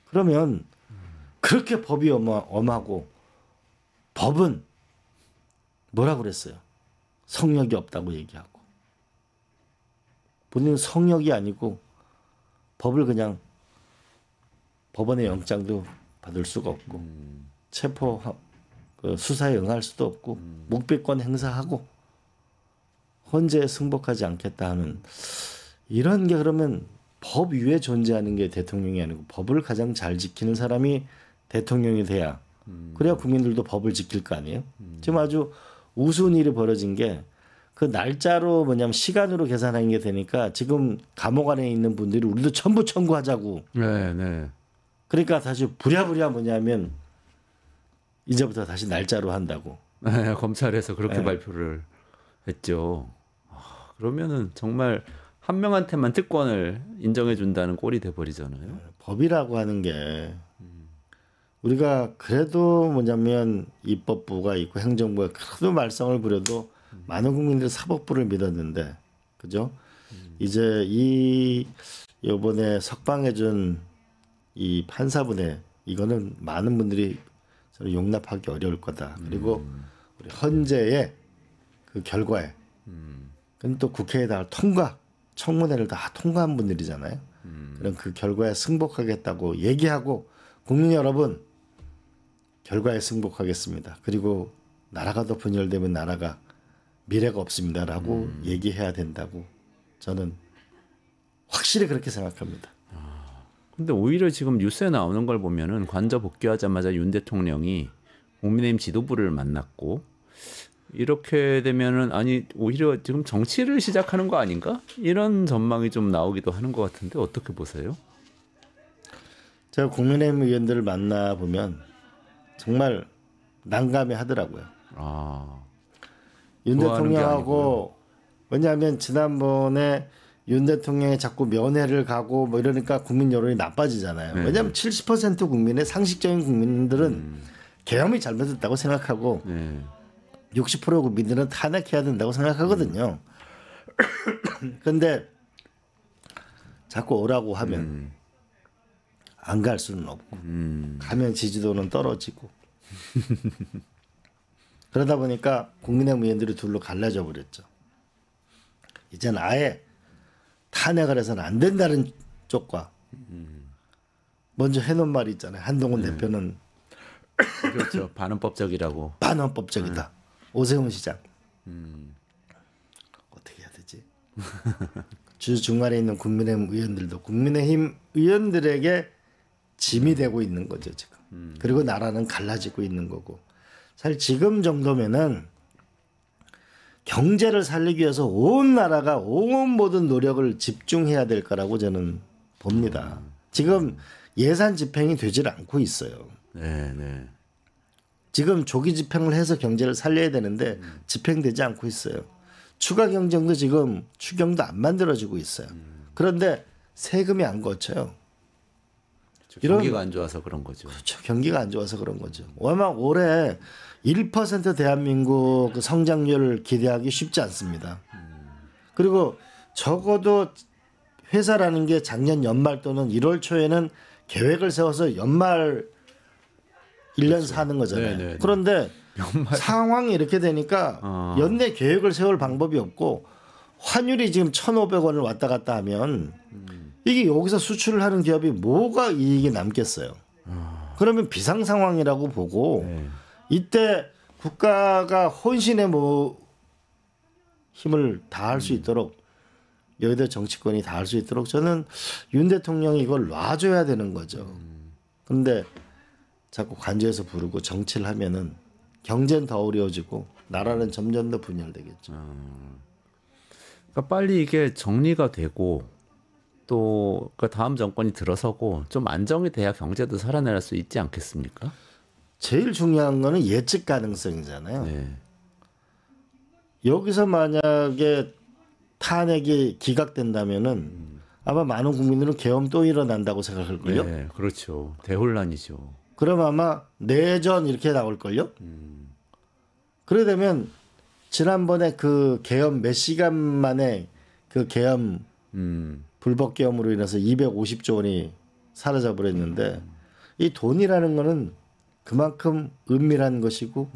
그러면 그렇게 법이 엄하고 법은 뭐라고 그랬어요? 성역이 없다고 얘기하고 본인은 성역이 아니고 법을 그냥 법원의 영장도 받을 수가 없고 체포 수사에 응할 수도 없고 묵비권 행사하고 헌재에 승복하지 않겠다 하는 이런 게 그러면 법 위에 존재하는 게 대통령이 아니고 법을 가장 잘 지키는 사람이 대통령이 돼야 그래야 국민들도 법을 지킬 거 아니에요. 지금 아주 우스운 일이 벌어진 게 그 날짜로 뭐냐면 시간으로 계산하는 게 되니까 지금 감옥 안에 있는 분들이 우리도 전부 청구하자고. 네. 그러니까 다시 부랴부랴 뭐냐면 이제부터 다시 날짜로 한다고. 네, 검찰에서 그렇게 발표를 했죠. 그러면은 정말 한 명한테만 특권을 인정해 준다는 꼴이 돼 버리잖아요. 법이라고 하는 게 우리가 그래도 뭐냐면 입법부가 있고 행정부가 그래도 말썽을 부려도 많은 국민들이 사법부를 믿었는데 그죠? 이제 이번에 석방해준 이 판사분의 이거는 많은 분들이 저는 용납하기 어려울 거다. 그리고 우리 헌재의 그 결과에 그건 또 국회에다 청문회를 다 통과한 분들이잖아요. 그럼 그 결과에 승복하겠다고 얘기하고 국민 여러분 결과에 승복하겠습니다. 그리고 나라가 더 분열되면 나라가 미래가 없습니다라고 얘기해야 된다고 저는 확실히 그렇게 생각합니다. 근데 오히려 지금 뉴스에 나오는 걸 보면은 관저 복귀하자마자 윤 대통령이 국민의힘 지도부를 만났고 이렇게 되면은 아니 오히려 지금 정치를 시작하는 거 아닌가? 이런 전망이 좀 나오기도 하는 것 같은데 어떻게 보세요? 제가 국민의힘 의원들을 만나 보면 정말 난감해 하더라고요. 윤 대통령하고 왜냐하면 지난번에 윤 대통령이 자꾸 면회를 가고 뭐 이러니까 국민 여론이 나빠지잖아요. 왜냐하면 70% 국민의 상식적인 국민들은 계엄이 잘못됐다고 생각하고 60% 국민들은 탄핵해야 된다고 생각하거든요. 그런데 자꾸 오라고 하면 안 갈 수는 없고 가면 지지도는 떨어지고 그러다 보니까 국민의힘 의원들이 둘로 갈라져 버렸죠. 이제는 아예 탄핵을 해서는 안 된다는 쪽과 먼저 해놓은 말이 있잖아요. 한동훈 대표는 그렇죠. 반헌법적이라고. 반헌법적이다. 오세훈 시장 어떻게 해야 되지? 주 중간에 있는 국민의힘 의원들도 국민의힘 의원들에게 짐이 되고 있는 거죠 지금. 그리고 나라는 갈라지고 있는 거고. 사실 지금 정도면은 경제를 살리기 위해서 온 나라가 온 모든 노력을 집중해야 될 거라고 저는 봅니다. 지금 예산 집행이 되질 않고 있어요. 네. 지금 조기 집행을 해서 경제를 살려야 되는데 집행되지 않고 있어요. 추가 경정도 지금 추경도 안 만들어지고 있어요. 그런데 세금이 안 거쳐요. 경기가 안 좋아서 그런 거죠. 그렇죠. 경기가 안 좋아서 그런 거죠. 아마 올해 1% 대한민국 성장률을 기대하기 쉽지 않습니다. 그리고 적어도 회사라는 게 작년 연말 또는 1월 초에는 계획을 세워서 연말 1년 그렇죠. 사는 거잖아요. 네네. 그런데 상황이 이렇게 되니까 연내 계획을 세울 방법이 없고 환율이 지금 1,500원을 왔다 갔다 하면 이게 여기서 수출을 하는 기업이 뭐가 이익이 남겠어요. 그러면 비상 상황이라고 보고 이때 국가가 혼신의 힘을 다할 수 있도록 여의도 정치권이 다할 수 있도록 저는 윤 대통령이 이걸 놔줘야 되는 거죠. 그런데 자꾸 관저에서 부르고 정치를 하면은 경제는 더 어려워지고 나라는 점점 더 분열되겠죠. 그러니까 빨리 이게 정리가 되고 또 그 다음 정권이 들어서고 좀 안정이 돼야 경제도 살아날 수 있지 않겠습니까? 제일 중요한 거는 예측 가능성이잖아요. 네. 여기서 만약에 탄핵이 기각된다면은 아마 많은 국민들은 계엄 또 일어난다고 생각할걸요. 네, 그렇죠. 대혼란이죠. 그럼 아마 내전 이렇게 나올걸요. 그러게 되면 지난번에 그 계엄 몇 시간 만에 그 계엄 불법 계엄으로 인해서 250조 원이 사라져 버렸는데 이 돈이라는 거는 그만큼 은밀한 것이고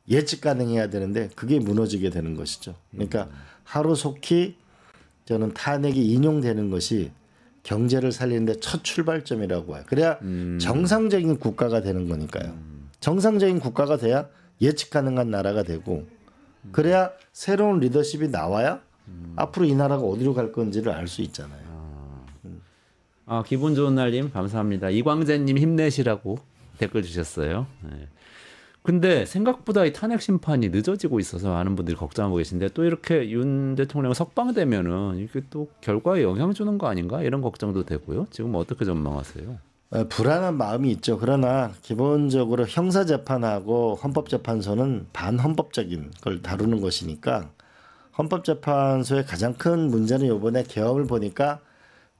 예측 가능해야 되는데 그게 무너지게 되는 것이죠. 그러니까 하루속히 저는 탄핵이 인용되는 것이 경제를 살리는데 첫 출발점이라고 해요. 그래야 정상적인 국가가 되는 거니까요. 정상적인 국가가 돼야 예측 가능한 나라가 되고 그래야 새로운 리더십이 나와야 앞으로 이 나라가 어디로 갈 건지를 알 수 있잖아요. 기분 좋은 날님 감사합니다. 이광재님 힘내시라고 댓글 주셨어요. 네. 근데 생각보다 이 탄핵 심판이 늦어지고 있어서 많은 분들이 걱정하고 계신데 또 이렇게 윤 대통령 석방되면은 이게 또 결과에 영향 주는 거 아닌가 이런 걱정도 되고요. 지금 어떻게 전망하세요? 불안한 마음이 있죠. 그러나 기본적으로 형사재판하고 헌법재판소는 반헌법적인 걸 다루는 것이니까 헌법재판소의 가장 큰 문제는 이번에 계엄을 보니까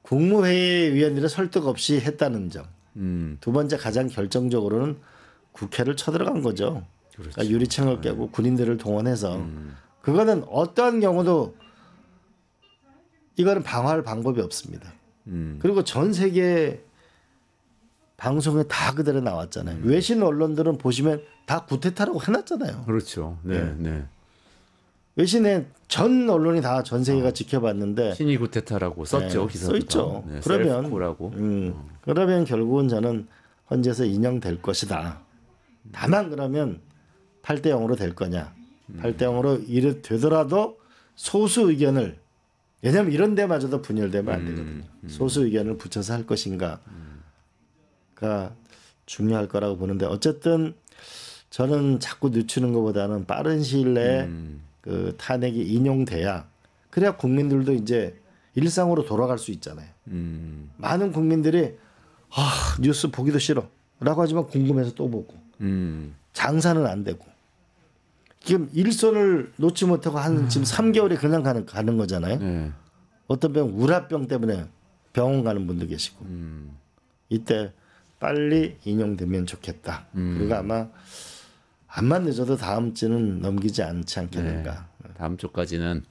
국무회의 위원들의 설득 없이 했다는 점. 두 번째 가장 결정적으로는 국회를 쳐들어간 거죠. 그러니까 유리창을 깨고 군인들을 동원해서 그거는 어떠한 경우도 이거는 방어할 방법이 없습니다. 그리고 전 세계 방송에 다 그대로 나왔잖아요. 외신 언론들은 보시면 다 구테타라고 해놨잖아요. 그렇죠. 네, 네. 외신에 전 언론이 다 전 세계가 지켜봤는데 신이 구테타라고 썼죠. 기사도 써있죠. 네, 그러면 그러면 결국은 저는 헌재에서 인용될 것이다. 다만 그러면 8대 0으로 될 거냐? 8대 0으로 이래 되더라도 소수 의견을 왜냐하면 이런 데마저도 분열되면 안 되거든요. 소수 의견을 붙여서 할 것인가가 중요할 거라고 보는데 어쨌든 저는 자꾸 늦추는 것보다는 빠른 시일 내에 그 탄핵이 인용돼야 그래야 국민들도 이제 일상으로 돌아갈 수 있잖아요. 많은 국민들이 뉴스 보기도 싫어라고 하지만 궁금해서 또 보고 장사는 안 되고 지금 일선을 놓지 못하고 한 지금 3개월이 그냥 가는 거잖아요. 네. 어떤 병 우라병 때문에 병원 가는 분도 계시고 이때 빨리 인용되면 좋겠다. 그리고 아마 암만 늦어도 다음 주는 넘기지 않지 않겠는가. 네. 다음 주까지는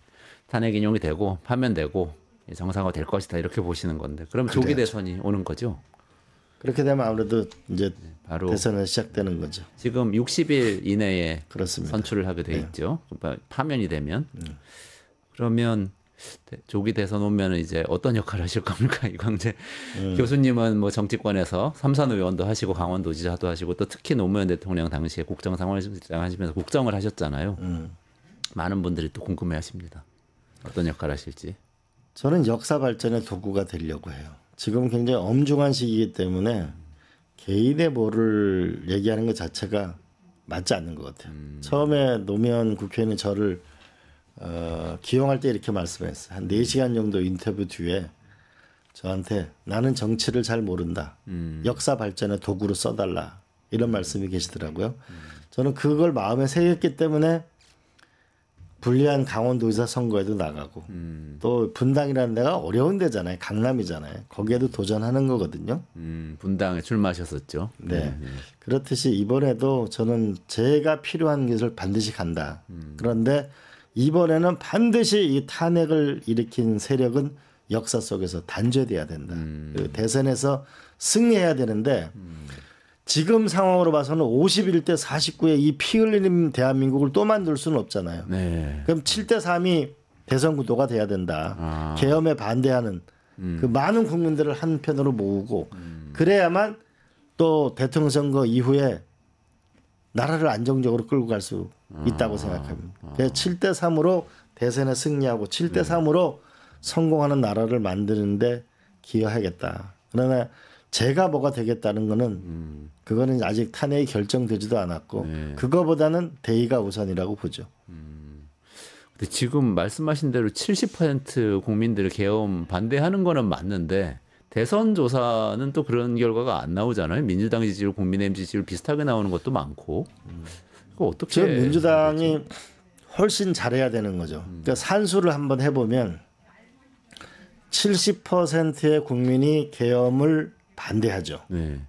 탄핵 인용이 되고 파면되고 정상화 될 것이다 이렇게 보시는 건데 그럼 조기 대선이 오는 거죠? 그렇게 되면 아무래도 이제 바로 대선은 시작되는 거죠. 지금 60일 이내에 그렇습니다. 선출을 하게 돼 있죠. 파면이 되면 그러면 조기 대선 오면 이제 어떤 역할을 하실 겁니까? 이광재 교수님은 뭐 정치권에서 삼선 의원도 하시고 강원도지사도 하시고 또 특히 노무현 대통령 당시에 국정상황실장 하시면서 국정을 하셨잖아요. 많은 분들이 또 궁금해하십니다. 어떤 역할을 하실지. 저는 역사 발전의 도구가 되려고 해요. 지금 굉장히 엄중한 시기이기 때문에 개인의 뭐를 얘기하는 것 자체가 맞지 않는 것 같아요. 처음에 노무현 국회의원이 저를 기용할 때 이렇게 말씀했어요. 한 4시간 정도 인터뷰 뒤에 저한테 나는 정치를 잘 모른다. 역사 발전의 도구로 써달라. 이런 말씀이 계시더라고요. 저는 그걸 마음에 새겼기 때문에 불리한 강원도지사 선거에도 나가고 또 분당이라는 데가 어려운 데잖아요. 강남이잖아요. 거기에도 도전하는 거거든요. 분당에 출마하셨었죠. 네. 그렇듯이 이번에도 저는 제가 필요한 것을 반드시 간다. 그런데 이번에는 반드시 이 탄핵을 일으킨 세력은 역사 속에서 단죄돼야 된다. 대선에서 승리해야 되는데 지금 상황으로 봐서는 51대 49의 이 피 흘리는 대한민국을 또 만들 수는 없잖아요. 네. 그럼 7대 3이 대선 구도가 돼야 된다. 계엄에 반대하는 그 많은 국민들을 한편으로 모으고 그래야만 또 대통령 선거 이후에 나라를 안정적으로 끌고 갈 수 있다고 생각합니다. 그래서 7대 3으로 대선에 승리하고 7대 3으로 성공하는 나라를 만드는데 기여하겠다. 그러나 제가 뭐가 되겠다는 거는 그거는 아직 탄핵이 결정되지도 않았고 그거보다는 대의가 우선이라고 보죠. 근데 지금 말씀하신 대로 70% 국민들이 계엄 반대하는 거는 맞는데 대선 조사는 또 그런 결과가 안 나오잖아요. 민주당 지지율, 국민의힘 지지율 비슷하게 나오는 것도 많고. 그거 어떻게? 지금 민주당이 훨씬 잘해야 되는 거죠. 그러니까 산수를 한번 해보면 70%의 국민이 계엄을 반대하죠. 네.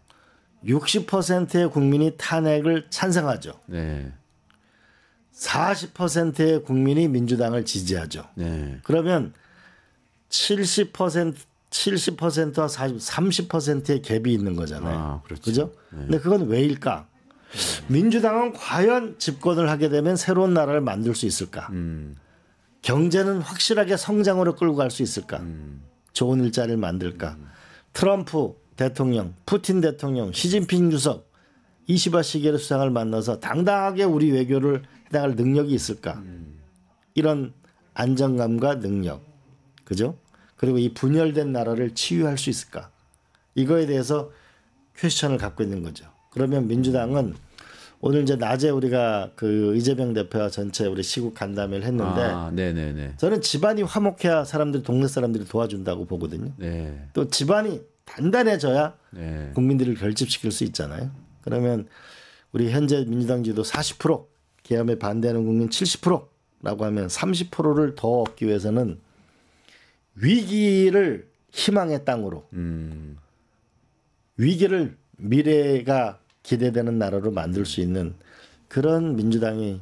60%의 국민이 탄핵을 찬성하죠. 네. 40%의 국민이 민주당을 지지하죠. 네. 그러면 70%와 30%의 갭이 있는 거잖아요. 그렇죠. 그죠? 근데 그건 왜일까? 민주당은 과연 집권을 하게 되면 새로운 나라를 만들 수 있을까? 경제는 확실하게 성장으로 끌고 갈 수 있을까? 좋은 일자리를 만들까? 트럼프 대통령, 푸틴 대통령, 시진핑 주석 20화 시계의 수상을 만나서 당당하게 우리 외교를 해나갈 능력이 있을까? 이런 안정감과 능력, 그죠? 그리고 이 분열된 나라를 치유할 수 있을까? 이거에 대해서 퀘스천을 갖고 있는 거죠. 그러면 민주당은 오늘 이제 낮에 우리가 그 이재명 대표와 전체 우리 시국 간담회를 했는데 저는 집안이 화목해야 동네 사람들이 도와준다고 보거든요. 네. 또 집안이 단단해져야 국민들을 결집시킬 수 있잖아요. 그러면 우리 현재 민주당 지도 40%, 계엄에 반대하는 국민 70%라고 하면 30%를 더 얻기 위해서는 위기를 희망의 땅으로 위기를 미래가 기대되는 나라로 만들 수 있는 그런 민주당의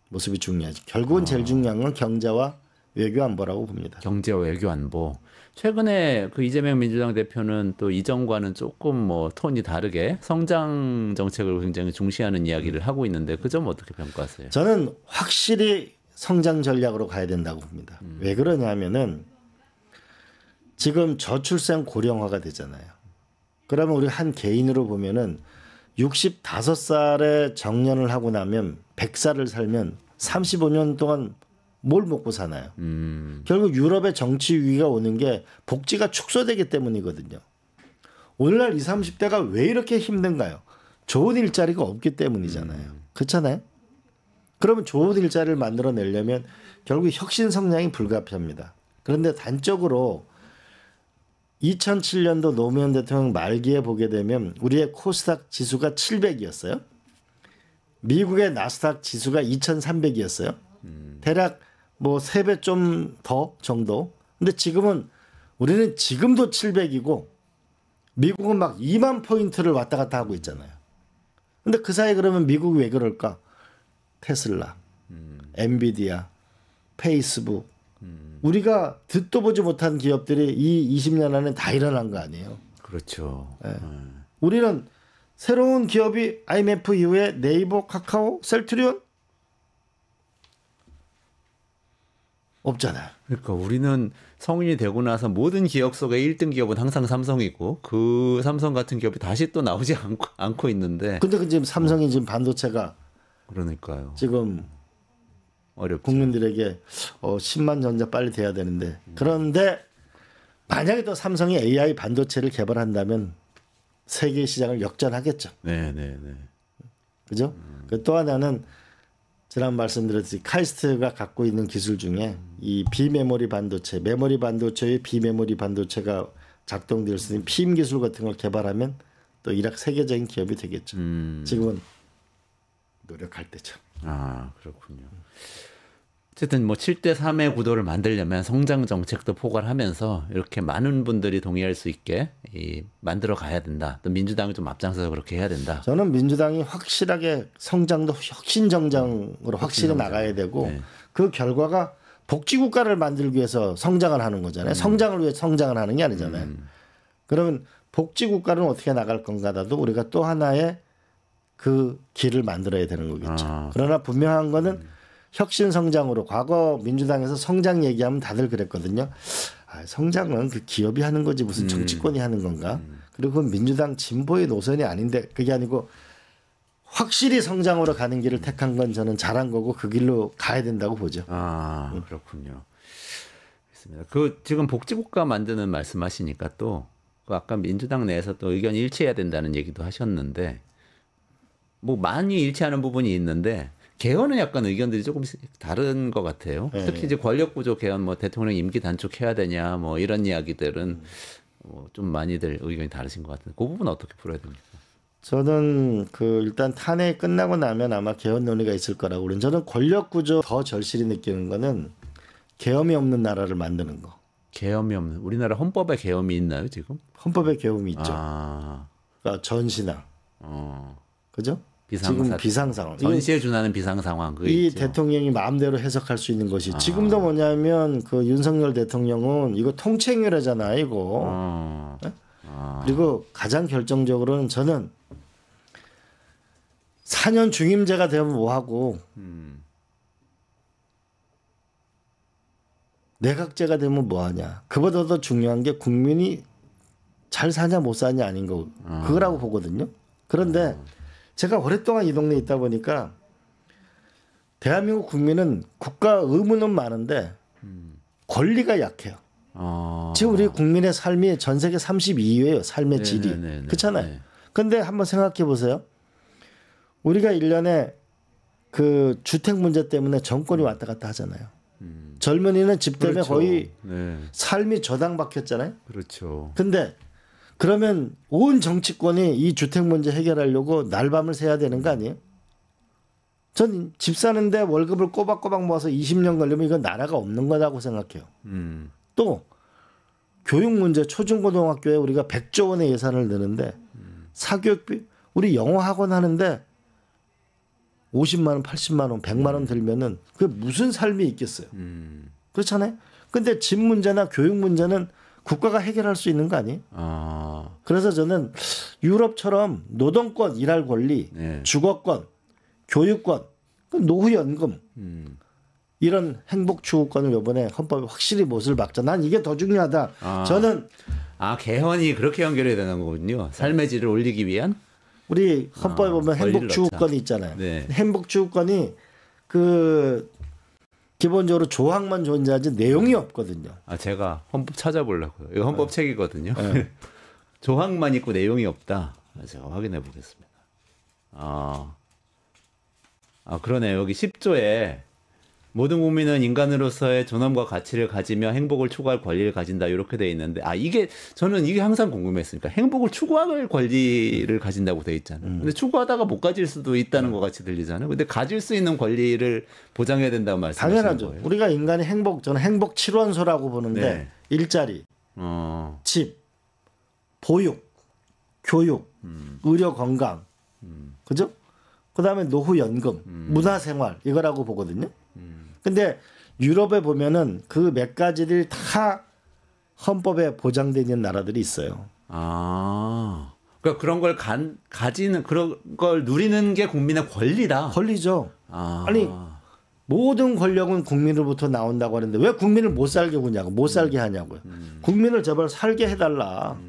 모습이 중요하죠. 결국은 제일 중요한 건 경제와 외교 안보라고 봅니다. 경제와 외교 안보. 최근에 그 이재명 민주당 대표는 또 이전과는 조금 뭐 톤이 다르게 성장 정책을 굉장히 중시하는 이야기를 하고 있는데 그 점 어떻게 평가하세요? 저는 확실히 성장 전략으로 가야 된다고 봅니다. 왜 그러냐면은 지금 저출생 고령화가 되잖아요. 그러면 우리 한 개인으로 보면은 65살에 정년을 하고 나면 100살을 살면 35년 동안 뭘 먹고 사나요? 결국 유럽의 정치 위기가 오는 게 복지가 축소되기 때문이거든요. 오늘날 20, 30대가 왜 이렇게 힘든가요? 좋은 일자리가 없기 때문이잖아요. 그렇잖아요? 그러면 좋은 일자리를 만들어내려면 결국 혁신 성장이 불가피합니다. 그런데 단적으로 2007년도 노무현 대통령 말기에 보게 되면 우리의 코스닥 지수가 700이었어요. 미국의 나스닥 지수가 2300이었어요. 대략 뭐 3배 좀 더 정도. 근데 지금은 우리는 지금도 700이고 미국은 막 2만 포인트를 왔다 갔다 하고 있잖아요. 근데 그 사이에 그러면 미국이 왜 그럴까? 테슬라, 엔비디아, 페이스북. 우리가 듣도 보지 못한 기업들이 이 20년 안에 다 일어난 거 아니에요. 그렇죠. 네. 우리는 새로운 기업이 IMF 이후에 네이버, 카카오, 셀트리온 없잖아요. 그러니까 우리는 성인이 되고 나서 모든 기업 속의 1등 기업은 항상 삼성이고 그 삼성 같은 기업이 다시 또 나오지 않고 있는데. 근데 지금 삼성이 지금 반도체가 그러니까요. 지금 어렵죠. 국민들에게 10만 전자 빨리 돼야 되는데 그런데 만약에 또 삼성이 AI 반도체를 개발한다면 세계 시장을 역전하겠죠. 네네네. 그죠? 또 하나는 지난 말씀드렸듯이 카이스트가 갖고 있는 기술 중에 이 비메모리 반도체, 메모리 반도체의 비메모리 반도체가 작동될 수 있는 피임 기술 같은 걸 개발하면 또 일학 세계적인 기업이 되겠죠. 지금은 노력할 때죠. 아 그렇군요. 어쨌든 뭐 7대 3의 구도를 만들려면 성장 정책도 포괄하면서 이렇게 많은 분들이 동의할 수 있게 만들어 가야 된다. 또 민주당이 좀 앞장서서 그렇게 해야 된다. 저는 민주당이 확실하게 성장도 혁신 정장으로 확실히 나가야 되고 네. 그 결과가 복지 국가를 만들기 위해서 성장을 하는 거잖아요. 성장을 위해 성장을 하는 게 아니잖아요. 그러면 복지 국가는 어떻게 나갈 건가도 우리가 또 하나의 그 길을 만들어야 되는 거겠죠. 그러나 분명한 거는 혁신 성장으로 과거 민주당에서 성장 얘기하면 다들 그랬거든요. 성장은 그 기업이 하는 거지 무슨 정치권이 하는 건가. 그리고 그건 민주당 진보의 노선이 아닌데 그게 아니고 확실히 성장으로 가는 길을 택한 건 저는 잘한 거고 그 길로 가야 된다고 보죠. 그렇군요. 알겠습니다. 그 지금 복지국가 만드는 말씀하시니까 또 그 아까 민주당 내에서 또 의견이 일치해야 된다는 얘기도 하셨는데 뭐 많이 일치하는 부분이 있는데 개헌은 약간 의견들이 조금씩 다른 것 같아요. 네. 특히 이제 권력구조 개헌, 뭐 대통령 임기 단축해야 되냐, 뭐 이런 이야기들은 좀 많이들 의견이 다르신 것 같은데 그 부분 어떻게 풀어야 됩니까? 저는 그 일단 탄핵이 끝나고 나면 아마 개헌 논의가 있을 거라고 그러는. 저는 권력구조 더 절실히 느끼는 거는 계엄이 없는 나라를 만드는 거. 계엄이 없는 우리나라 헌법에 계엄이 있나요 지금? 헌법에 계엄이 있죠. 그러니까 전시나, 그죠? 지금 비상 상황. 전시에 준하는 비상 상황. 이 있죠. 대통령이 마음대로 해석할 수 있는 것이 지금도 뭐냐면 그 윤석열 대통령은 이거 통치행위라잖아 이거. 그리고 가장 결정적으로는 저는 4년 중임제가 되면 뭐하고 내각제가 되면 뭐하냐. 그보다 더 중요한 게 국민이 잘 사냐 못 사냐 아닌 거 그거라고 보거든요. 그런데 제가 오랫동안 이 동네에 있다 보니까 대한민국 국민은 국가 의무는 많은데 권리가 약해요. 지금 우리 국민의 삶이 전 세계 32위예요. 삶의 질이. 그렇잖아요. 그런데 한번 생각해 보세요. 우리가 1년에 그 주택 문제 때문에 정권이 왔다 갔다 하잖아요. 젊은이는 집 때문에 그렇죠. 거의 삶이 저당박혔잖아요. 그렇죠. 근데 그러면 온 정치권이 이 주택 문제 해결하려고 날밤을 새야 되는 거 아니에요? 전 집 사는데 월급을 꼬박꼬박 모아서 20년 걸리면 이건 나라가 없는 거라고 생각해요. 또 교육 문제 초중고등학교에 우리가 100조 원의 예산을 내는데 사교육비 우리 영어 학원 하는데 50만 원, 80만 원, 100만 원 들면은 그게 무슨 삶이 있겠어요. 그렇잖아요. 근데 집 문제나 교육 문제는 국가가 해결할 수 있는 거 아니에요? 그래서 저는 유럽처럼 노동권, 일할 권리, 네. 주거권, 교육권, 노후연금 이런 행복추구권을 이번에 헌법에 확실히 못을 박자. 난 이게 더 중요하다. 저는 개헌이 그렇게 연결이 되는 거군요. 삶의 질을 올리기 위한? 우리 헌법에 보면 행복추구권이 있잖아요. 네. 행복추구권이 기본적으로 조항만 존재하지 내용이 없거든요. 제가 헌법 찾아보려고요. 이거 헌법 책이거든요. 네. 조항만 있고 내용이 없다. 제가 확인해 보겠습니다. 그러네요. 여기 10조에 모든 국민은 인간으로서의 존엄과 가치를 가지며 행복을 추구할 권리를 가진다 이렇게 돼 있는데 저는 이게 항상 궁금했으니까 행복을 추구할 권리를 가진다고 돼 있잖아요. 근데 추구하다가 못 가질 수도 있다는 것 같이 들리잖아요. 근데 가질 수 있는 권리를 보장해야 된다는 말씀이신 당연하죠. 거예요? 우리가 인간이 저는 행복 7원소라고 보는데 네. 일자리, 집, 보육, 교육, 의료 건강, 그죠? 그다음에 노후연금, 문화생활 이거라고 보거든요. 근데 유럽에 보면은 그 몇 가지들이 다 헌법에 보장되어 있는 나라들이 있어요. 그러니까 그런 걸 가지는 그런 걸 누리는 게 국민의 권리다. 권리죠. 아니 모든 권력은 국민으로부터 나온다고 하는데 왜 국민을 못 살게 구냐고, 못 살게 하냐고요. 국민을 제발 살게 해달라.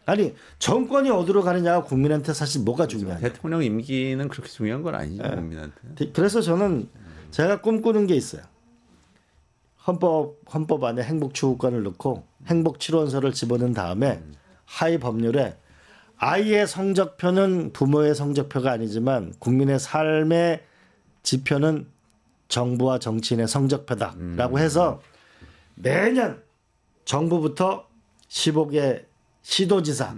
아니 정권이 어디로 가느냐가 국민한테 사실 뭐가 중요해요. 대통령 임기는 그렇게 중요한 건 아니죠. 네. 국민한테. 그래서 저는 제가 꿈꾸는 게 있어요. 헌법 안에 행복추구권을 넣고 행복7원서를 집어넣은 다음에 하위 법률에 아이의 성적표는 부모의 성적표가 아니지만 국민의 삶의 지표는 정부와 정치인의 성적표다라고 해서 매년 정부부터 15개 시도지사,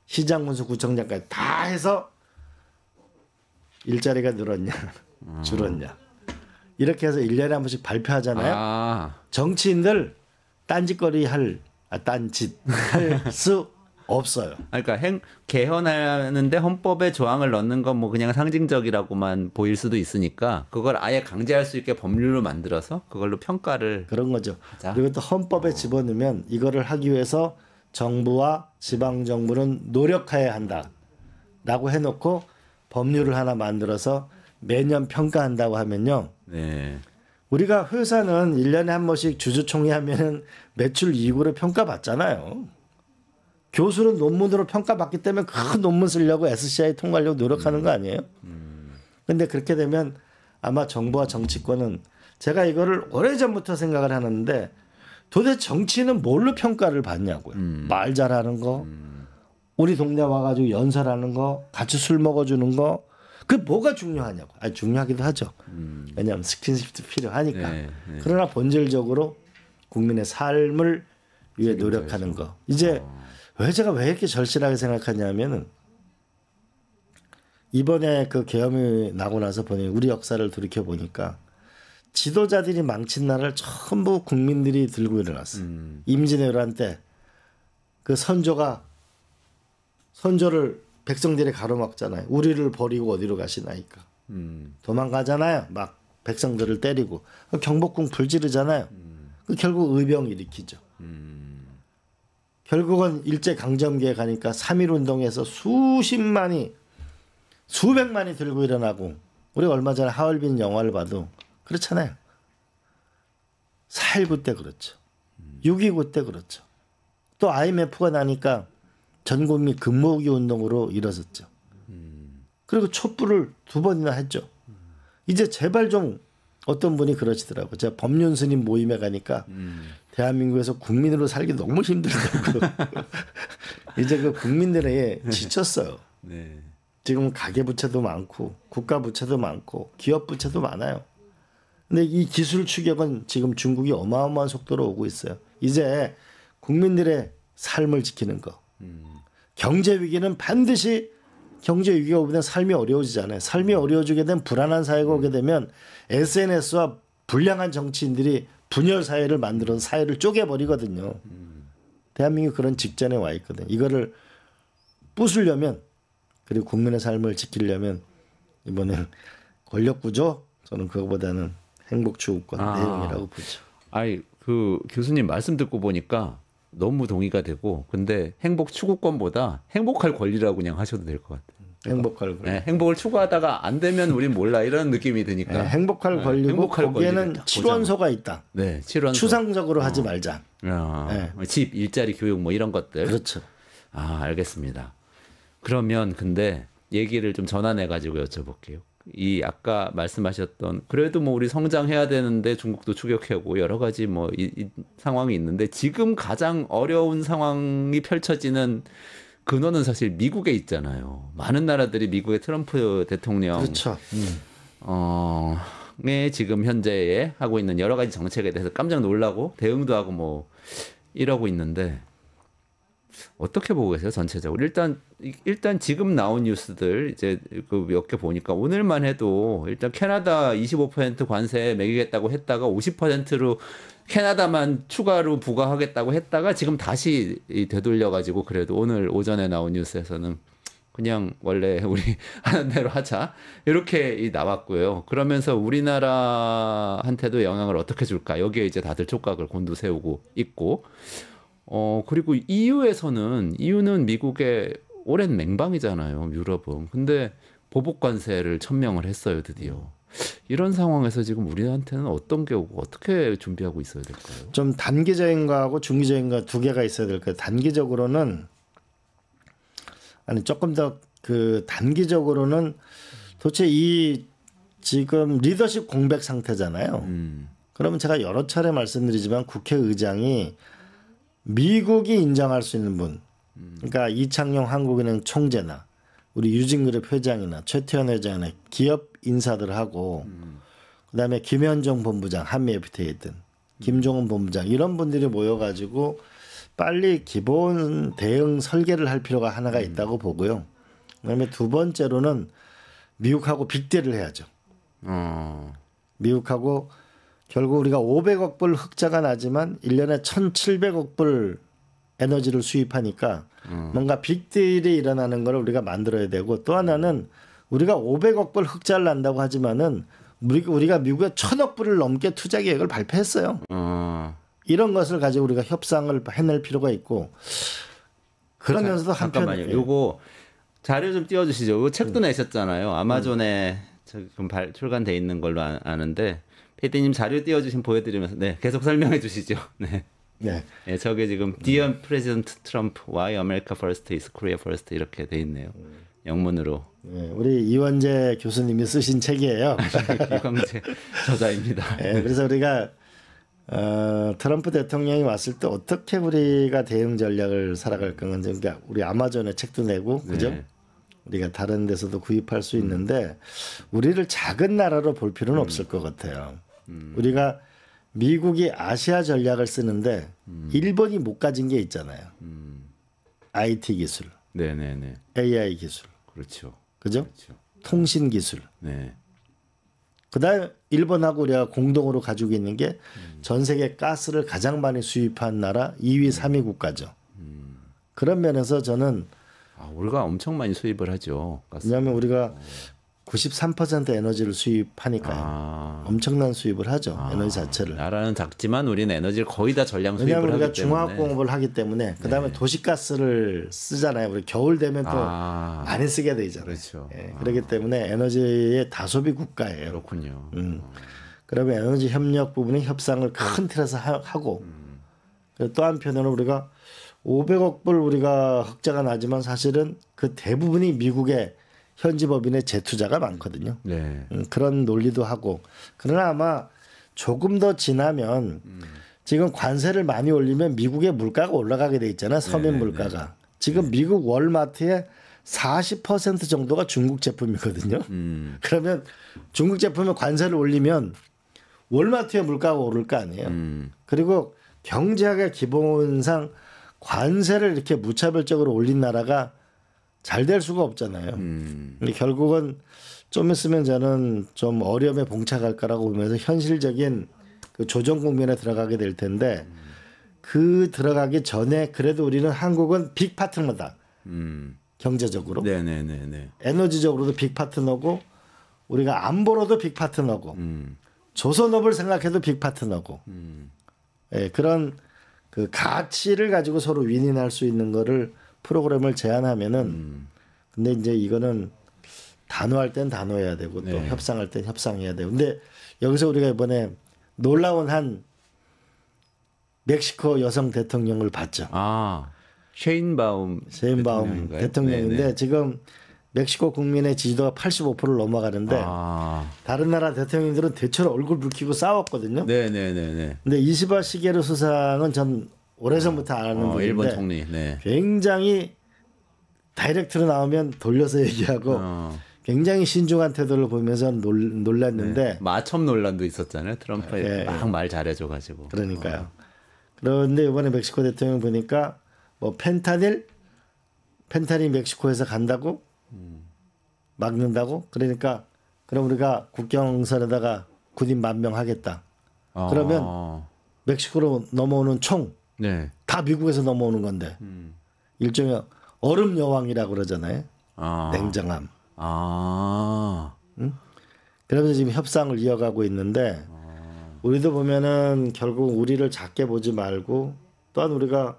시장군수, 구청장까지 다 해서 일자리가 늘었냐 줄었냐 이렇게 해서 1년에 한 번씩 발표하잖아요. 정치인들 딴짓거리 할 수 없어요. 그러니까 개헌하는데 헌법에 조항을 넣는 건 뭐 그냥 상징적이라고만 보일 수도 있으니까 그걸 아예 강제할 수 있게 법률로 만들어서 그걸로 평가를 그런 거죠. 하자. 그리고 또 헌법에 집어넣으면 이거를 하기 위해서 정부와 지방정부는 노력해야 한다라고 해놓고 법률을 하나 만들어서 매년 평가한다고 하면요. 네. 우리가 회사는 1년에 한 번씩 주주총회 하면은 매출 이익으로 평가받잖아요. 교수는 논문으로 평가받기 때문에 큰 논문 쓰려고 SCI 통과하려고 노력하는 거 아니에요? 근데 그렇게 되면 아마 정부와 정치권은 제가 이거를 오래전부터 생각을 하는데 도대체 정치는 뭘로 평가를 받냐고요. 말 잘하는 거, 우리 동네 와가지고 연설하는 거, 같이 술 먹어주는 거, 그 뭐가 중요하냐고. 중요하기도 하죠. 왜냐하면 스킨십도 필요하니까. 네. 그러나 본질적으로 국민의 삶을 위해 노력하는 거. 이제 제가 왜 이렇게 절실하게 생각하냐면은 이번에 그 계엄이 나고 나서 보니 우리 역사를 돌이켜 보니까 지도자들이 망친 나라를 전부 국민들이 들고 일어났어요. 임진왜란 때 그 선조를 백성들이 가로막잖아요. 우리를 버리고 어디로 가시나이까. 도망가잖아요. 막 백성들을 때리고 경복궁 불지르잖아요. 결국 의병 일으키죠. 결국은 일제강점기에 가니까 3.1운동에서 수백만이 들고 일어나고 우리 얼마 전에 하얼빈 영화를 봐도 그렇잖아요. 4.19 때 그렇죠. 6.29 때 그렇죠. 또 IMF가 나니까 전국민 근무기 운동으로 일어섰죠. 그리고 촛불을 2번이나 했죠. 이제 제발 좀 어떤 분이 그러시더라고요. 제가 법륜 스님 모임에 가니까 대한민국에서 국민으로 살기 너무 힘들다고. 이제 그 국민들에게 지쳤어요. 네. 지금 가계부채도 많고 국가부채도 많고 기업부채도 많아요. 근데 이 기술 추격은 지금 중국이 어마어마한 속도로 오고 있어요. 이제 국민들의 삶을 지키는 거. 경제 위기는 반드시 경제 위기가 오면 삶이 어려워지잖아요. 삶이 어려워지게 되면 불안한 사회가 오게 되면 SNS와 불량한 정치인들이 분열 사회를 만들어서 사회를 쪼개버리거든요. 대한민국이 그런 직전에 와 있거든요. 이거를 부수려면 그리고 국민의 삶을 지키려면 이번엔 권력구조 저는 그거보다는 행복추구권 내용이라고 보죠. 아이 그 교수님 말씀 듣고 보니까 너무 동의가 되고 근데 행복 추구권보다 행복할 권리라고 그냥 하셔도 될 것 같아요. 행복할 권리. 네, 행복을 추구하다가 안 되면 우린 몰라 이런 느낌이 드니까. 네, 행복할 권리고 행복할 거기에는 치료원소가 있다. 네, 치료원소. 추상적으로 하지 말자. 네. 집, 일자리, 교육 뭐 이런 것들. 그렇죠. 아, 알겠습니다. 그러면 근데 얘기를 좀 전환해 가지고 여쭤볼게요. 이 아까 말씀하셨던 그래도 뭐 우리 성장해야 되는데 중국도 추격하고 여러 가지 뭐 이 상황이 있는데 지금 가장 어려운 상황이 펼쳐지는 근원은 사실 미국에 있잖아요. 많은 나라들이 미국의 트럼프 대통령 그렇죠. 지금 현재에 하고 있는 여러 가지 정책에 대해서 깜짝 놀라고 대응도 하고 뭐 이러고 있는데 어떻게 보고 계세요 전체적으로? 일단 지금 나온 뉴스들 이제 그 몇 개 보니까 오늘만 해도 일단 캐나다 25% 관세 매기겠다고 했다가 50%로 캐나다만 추가로 부과하겠다고 했다가 지금 다시 되돌려가지고 그래도 오늘 오전에 나온 뉴스에서는 그냥 원래 우리 하는 대로 하자 이렇게 나왔고요. 그러면서 우리나라한테도 영향을 어떻게 줄까? 여기에 이제 다들 촉각을 곤두세우고 있고 그리고 EU는 미국의 오랜 맹방이잖아요. 유럽은. 근데 보복 관세를 천명을 했어요. 드디어. 이런 상황에서 지금 우리한테는 어떤 게 오고 어떻게 준비하고 있어야 될까요? 좀 단기적인 거하고 중기적인 거 두 개가 있어야 될 거예요. 단기적으로는 조금 더 그 단기적으로는 도대체 이 지금 리더십 공백 상태잖아요. 그러면 제가 여러 차례 말씀드리지만 국회의장이 미국이 인정할 수 있는 분, 그러니까 이창용 한국은행 총재나 우리 유진그룹 회장이나 최태원 회장이나 기업 인사들하고 그다음에 김현정 본부장 한미 FTA든 김종은 본부장 이런 분들이 모여가지고 빨리 기본 대응 설계를 할 필요가 하나가 있다고 보고요. 그다음에 두 번째로는 미국하고 빅딜을 해야죠. 미국하고 결국 우리가 500억 불 흑자가 나지만 1년에 1,700억 불 에너지를 수입하니까 뭔가 빅딜이 일어나는 걸 우리가 만들어야 되고 또 하나는 우리가 500억 불 흑자를 난다고 하지만은 우리가 미국에 1,000억 불을 넘게 투자 계획을 발표했어요. 이런 것을 가지고 우리가 협상을 해낼 필요가 있고 그러면서도 잠깐만요. 요거 자료 좀 띄워주시죠. 요 책도 내셨잖아요. 아마존에 지금 출간돼 있는 걸로 아는데 PD님 자료 띄워주시면 보여드리면서 네 계속 설명해 주시죠. 네. 네, 저게 지금 Dear President Trump, Why America First is Korea First 이렇게 돼 있네요. 영문으로. 네, 우리 이원재 교수님이 쓰신 책이에요. 이광재 저자입니다. 네, 그래서 우리가 트럼프 대통령이 왔을 때 어떻게 우리가 대응 전략을 살아갈 건지 그러니까 우리 아마존에 책도 내고 그죠? 네. 우리가 다른 데서도 구입할 수 있는데 우리를 작은 나라로 볼 필요는 없을 것 같아요. 우리가 미국이 아시아 전략을 쓰는데 일본이 못 가진 게 있잖아요. IT 기술, 네네네, AI 기술, 그렇죠, 그죠? 그렇죠. 통신 기술. 네. 그다음 일본하고 우리가 공동으로 가지고 있는 게 전 세계 가스를 가장 많이 수입한 나라 2위, 3위 국가죠. 그런 면에서 저는 우리가 엄청 많이 수입을 하죠. 가스. 왜냐하면 우리가 93% 에너지를 수입하니까요. 엄청난 수입을 하죠. 에너지 자체를. 나라는 작지만 우리는 에너지를 거의 다 전량 수입을 하기 때문에. 왜냐하면 우리가 중화학공업을 하기 때문에 그다음에 도시가스를 쓰잖아요. 우리 겨울 되면 또 많이 쓰게 되잖아요. 그렇죠. 예, 그렇기 때문에 에너지의 다소비 국가예요. 그렇군요. 그러면 에너지 협력 부분의 협상을 큰 틀에서 하고 또 한편으로는 우리가 500억 불 우리가 흑자가 나지만 사실은 그 대부분이 미국의 현지 법인의 재투자가 많거든요. 네. 그런 논리도 하고 그러나 아마 조금 더 지나면 지금 관세를 많이 올리면 미국의 물가가 올라가게 돼 있잖아요. 서민 물가가. 지금 미국 월마트의 40% 정도가 중국 제품이거든요. 그러면 중국 제품에 관세를 올리면 월마트의 물가가 오를 거 아니에요. 그리고 경제학의 기본상 관세를 이렇게 무차별적으로 올린 나라가 잘 될 수가 없잖아요. 근데 결국은 좀 있으면 저는 좀 어려움에 봉착할 거라고 보면서 현실적인 그 조정 국면에 들어가게 될 텐데 그 들어가기 전에 그래도 우리는 한국은 빅 파트너다. 경제적으로. 네네네. 에너지적으로도 빅 파트너고 우리가 안보로도 빅 파트너고 조선업을 생각해도 빅 파트너고 예, 그런 그 가치를 가지고 서로 윈윈할 수 있는 거를 프로그램을 제안하면은 근데 이제 이거는 단호할 땐 단호해야 되고 또 협상할 땐 협상해야 되고 근데 여기서 우리가 이번에 놀라운 한 멕시코 여성 대통령을 봤죠. 셰인바움 대통령인데 네네. 지금 멕시코 국민의 지지도가 85%를 넘어가는데 다른 나라 대통령들은 대체로 얼굴 붉히고 싸웠거든요. 네네네네. 근데 이시바 시게루 수상은 전 오래전부터 아는 분인데 일본 총리. 네. 굉장히 다이렉트로 나오면 돌려서 얘기하고 굉장히 신중한 태도를 보이면서 놀랐는데 마첩 논란도 있었잖아요. 트럼프에 막 말 잘해줘가지고. 그러니까요. 그런데 이번에 멕시코 대통령 보니까 뭐 펜타닐 멕시코에서 간다고 막는다고 그러니까 그럼 우리가 국경선에다가 군인 10,000명 하겠다. 그러면 멕시코로 넘어오는 총 다 미국에서 넘어오는 건데 일종의 얼음 여왕이라고 그러잖아요. 냉정함. 응? 그러면서 지금 협상을 이어가고 있는데 우리도 보면은 결국 우리를 작게 보지 말고 또한 우리가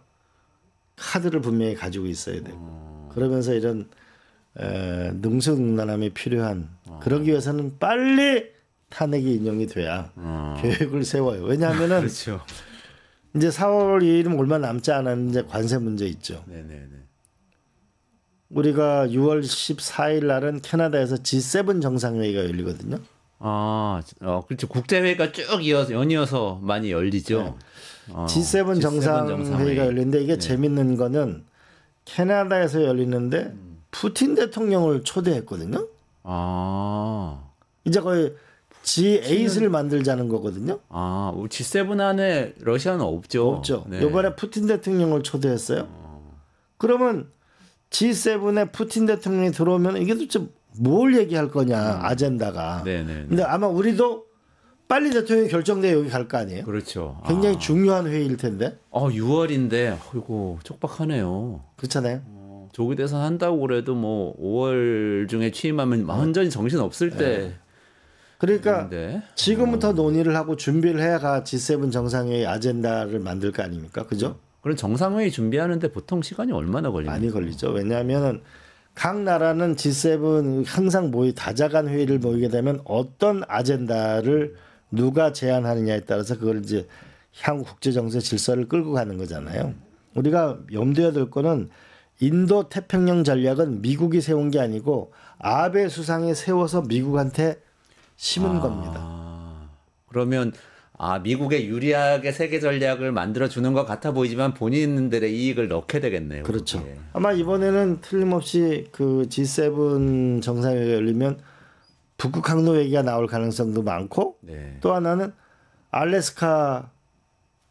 카드를 분명히 가지고 있어야 되고 그러면서 이런 능수능란함이 필요한 그러기 위해서는 빨리 탄핵이 인용이 돼야 계획을 세워요. 왜냐하면은 그렇죠. 이제 4월 2일은 얼마 남지 않았는데 관세 문제 있죠. 네네네. 우리가 6월 14일 날은 캐나다에서 G7 정상회의가 열리거든요. 그렇죠. 국제회의가 쭉 연이어서 많이 열리죠. G7 정상회의가 열리는데 이게 재밌는 거는 캐나다에서 열리는데 푸틴 대통령을 초대했거든요. 이제 거의 G8을 만들자는 거거든요. G7 안에 러시아는 없죠. 네. 이번에 푸틴 대통령을 초대했어요. 그러면 G7에 푸틴 대통령이 들어오면 이게 도대체 뭘 얘기할 거냐 아젠다가. 근데 아마 우리도 빨리 대통령이 결정돼 여기 갈 거 아니에요. 그렇죠. 굉장히 중요한 회의일 텐데. 6월인데 이거 촉박하네요. 그렇잖아요. 조기 대선 한다고 그래도 뭐 5월 중에 취임하면 완전히 정신 없을 때. 그러니까 지금부터 논의를 하고 준비를 해야가 G7 정상회의 아젠다를 만들 거 아닙니까? 그죠? 그럼 정상회의 준비하는데 보통 시간이 얼마나 걸립니까? 많이 걸리죠. 왜냐하면 각 나라는 G7 항상 다자간 회의를 모이게 되면 어떤 아젠다를 누가 제안하느냐에 따라서 그걸 이제 향후 국제 정세 질서를 끌고 가는 거잖아요. 우리가 염두에 둘 거는 인도 태평양 전략은 미국이 세운 게 아니고 아베 수상이 세워서 미국한테 심은 겁니다. 그러면 미국에 유리하게 세계 전략을 만들어 주는 것 같아 보이지만 본인들의 이익을 넣게 되겠네요. 그렇죠. 그게. 아마 이번에는 틀림없이 그 G7 정상회의가 열리면 북극 항로 얘기가 나올 가능성도 많고 또 하나는 알래스카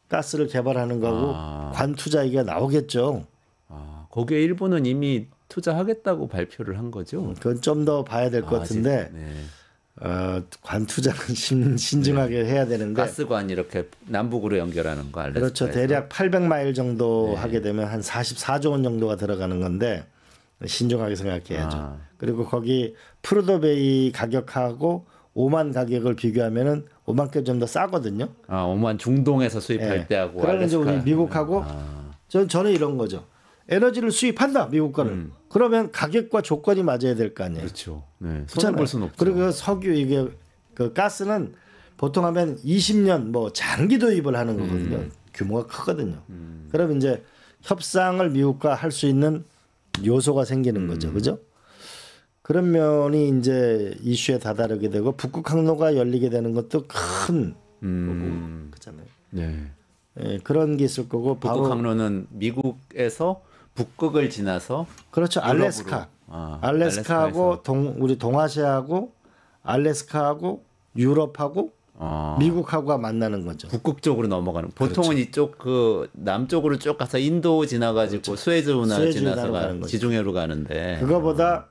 가스를 개발하는 거고 관 투자 얘기가 나오겠죠. 거기에 일본은 이미 투자하겠다고 발표를 한 거죠. 그건 좀 더 봐야 될 것 같은데 관 투자는 신중하게 해야 되는데 가스관 이렇게 남북으로 연결하는 거 알래스카에서. 그렇죠. 대략 800마일 정도 하게 되면 한 44조 원 정도가 들어가는 건데 신중하게 생각해야죠. 그리고 거기 프루도베이 가격하고 오만 가격을 비교하면은 오만께 좀 더 싸거든요. 오만 중동에서 수입할 때하고 그러면 이제 우리 미국하고 저는 이런 거죠. 에너지를 수입한다 미국 거를. 그러면 가격과 조건이 맞아야 될 거 아니에요. 그렇죠. 손해 볼 수는 없죠. 그리고 석유 이게 그 가스는 보통 하면 20년 뭐 장기 도입을 하는 거거든요. 규모가 크거든요. 그럼 이제 협상을 미국과 할 수 있는 요소가 생기는 거죠. 그죠? 그런 면이 이제 이슈에 다다르게 되고 북극 항로가 열리게 되는 것도 큰 거고 그렇잖아요. 그런 게 있을 거고 북극 항로는 미국에서 북극을 지나서 그렇죠. 알래스카. 알래스카하고 우리 동아시아하고 알래스카하고 유럽하고 미국하고가 만나는 거죠. 북극 쪽으로 넘어가는. 보통은 이쪽 그 남쪽으로 쭉 가서 인도 지나가지고 스웨즈 운하 지나서 지중해로 가는데 그거보다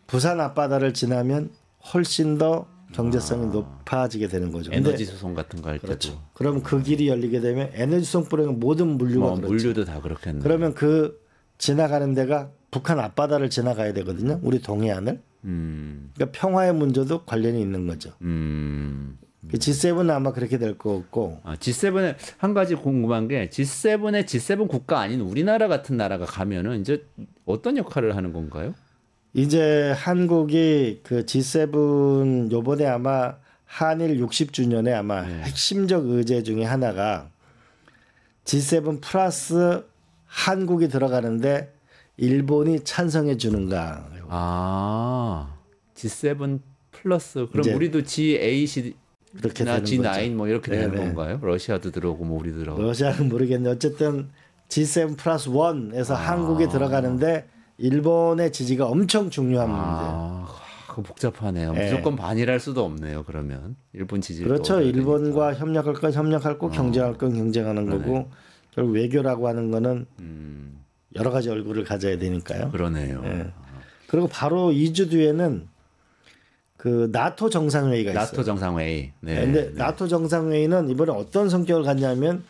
부산 앞바다를 지나면 훨씬 더 경제성이 높아지게 되는 거죠. 에너지 수송 같은 거 할 때도. 그럼 그 길이 열리게 되면 에너지 수송뿐만 모든 물류가 그렇죠. 물류도 다 그렇겠네. 그러면 그 지나가는 데가 북한 앞바다를 지나가야 되거든요. 우리 동해안을. 그러니까 평화의 문제도 관련이 있는 거죠. G7은 아마 그렇게 될 것 같고. G7에 한 가지 궁금한 게 G7에 G7 국가 아닌 우리나라 같은 나라가 가면은 이제 어떤 역할을 하는 건가요? 이제 한국이 그 G7 요번에 아마 한일 60주년에 아마 핵심적 의제 중에 하나가 G7 플러스 한국이 들어가는데 일본이 찬성해 주는가. G7 플러스 그럼 우리도 G8이나 G9 뭐 이렇게 되는 건가요? 러시아도 들어오고 뭐 우리 들어오고. 러시아는 모르겠는데 어쨌든 G7 플러스 1에서 한국이 들어가는데 일본의 지지가 엄청 중요한 문제. 그거 복잡하네요. 무조건 반일할 수도 없네요. 그러면 일본 지지를 그렇죠. 일본과 협력할 건 협력하고 경쟁할 건 경쟁하는 거고 결국 외교라고 하는 거는 여러 가지 얼굴을 가져야 되니까요. 그러네요. 그리고 바로 2주 뒤에는 그 나토 정상회의가 있어요. 나토 정상회의. 근데 나토 정상회의는 이번에 어떤 성격을 갖냐면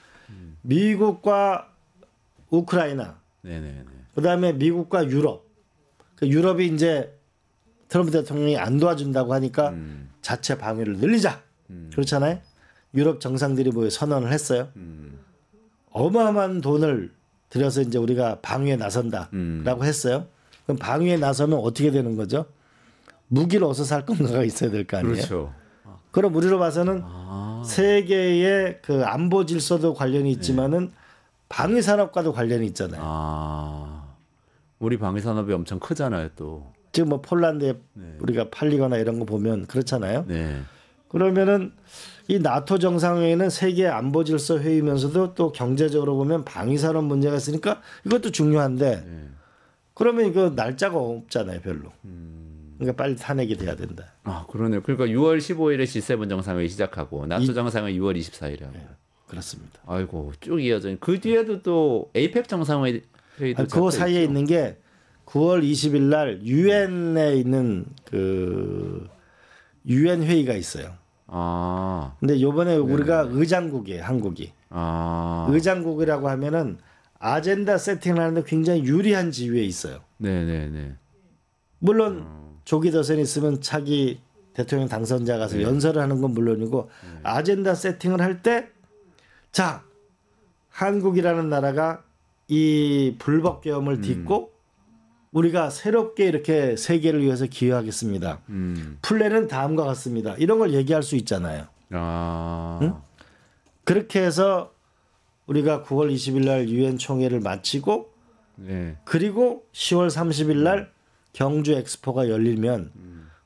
미국과 우크라이나, 그다음에 미국과 유럽. 그 유럽이 이제 트럼프 대통령이 안 도와준다고 하니까 자체 방위를 늘리자. 그렇잖아요. 유럽 정상들이 뭐 선언을 했어요. 어마어마한 돈을 들여서 이제 우리가 방위에 나선다라고 했어요. 그럼 방위에 나서면 어떻게 되는 거죠? 무기를 어디서 살 건가가 있어야 될 거 아니에요. 그렇죠. 그럼 우리로 봐서는 세계의 그 안보 질서도 관련이 있지만은 방위 산업과도 관련이 있잖아요. 우리 방위 산업이 엄청 크잖아요, 또. 지금 뭐 폴란드에 우리가 팔리거나 이런 거 보면 그렇잖아요. 그러면은 이 나토 정상회의는 세계 안보 질서 회의면서도 또 경제적으로 보면 방위 산업 문제가 있으니까 이것도 중요한데 그러면 이거 날짜가 없잖아요, 별로. 그러니까 빨리 탄핵이 돼야 된다. 그러네요. 그러니까 6월 15일에 G7 정상회의 시작하고 나토 정상회의 6월 24일에 하고. 그렇습니다. 아이고 쭉 이어져. 그 뒤에도 또 APEC 정상회의도 그 사이에 있죠. 있는 게 9월 20일 날 유엔에 있는 그 유엔 회의가 있어요. 근데 요번에 우리가 의장국이에요, 한국이. 의장국이라고 하면은 아젠다 세팅을 하는데 굉장히 유리한 지위에 있어요. 물론 조기 대선이 있으면 차기 대통령 당선자 가서 연설을 하는 건 물론이고 아젠다 세팅을 할 때 자, 한국이라는 나라가 이 불법 계엄을 딛고 우리가 새롭게 이렇게 세계를 위해서 기여하겠습니다. 플랜은 다음과 같습니다. 이런 걸 얘기할 수 있잖아요. 응? 그렇게 해서 우리가 9월 20일 날 유엔 총회를 마치고 그리고 10월 30일 날 경주 엑스포가 열리면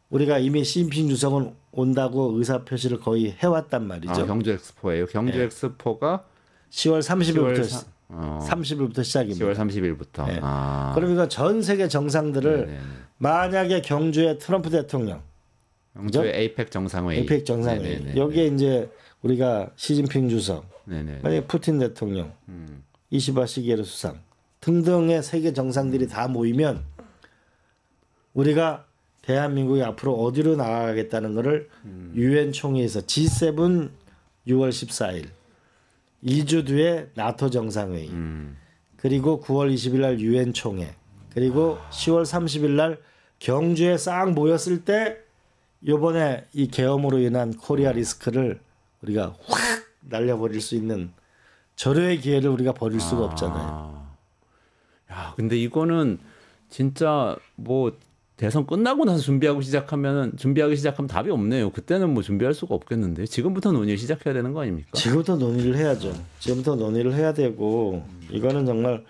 우리가 이미 시진핑 주석은 온다고 의사 표시를 거의 해왔단 말이죠. 경주 엑스포예요. 경주 엑스포가 10월 30일부터 30일부터 시작입니다. 10월 30일부터. 그러니까 전 세계 정상들을 만약에 경주에 트럼프 대통령, 경주에 APEC 정상회의, 여기에 이제 우리가 시진핑 주석, 만약에 푸틴 대통령, 이시바 시게루 수상 등등의 세계 정상들이 다 모이면 우리가 대한민국이 앞으로 어디로 나가겠다는 것을 유엔 총회에서 G7 6월 14일 2주 뒤에 나토 정상회의 그리고 9월 20일 날 유엔 총회 그리고 10월 30일 날 경주에 싹 모였을 때 이번에 이 계엄으로 인한 코리아 리스크를 우리가 확 날려버릴 수 있는 절호의 기회를 우리가 버릴 수가 없잖아요. 야, 근데 이거는 진짜 뭐 대선 끝나고 나서 준비하기 시작하면 답이 없네요. 그때는 뭐 준비할 수가 없겠는데 지금부터 논의를 시작해야 되는 거 아닙니까? 지금부터 논의를 해야죠. 지금부터 논의를 해야 되고 이거는 정말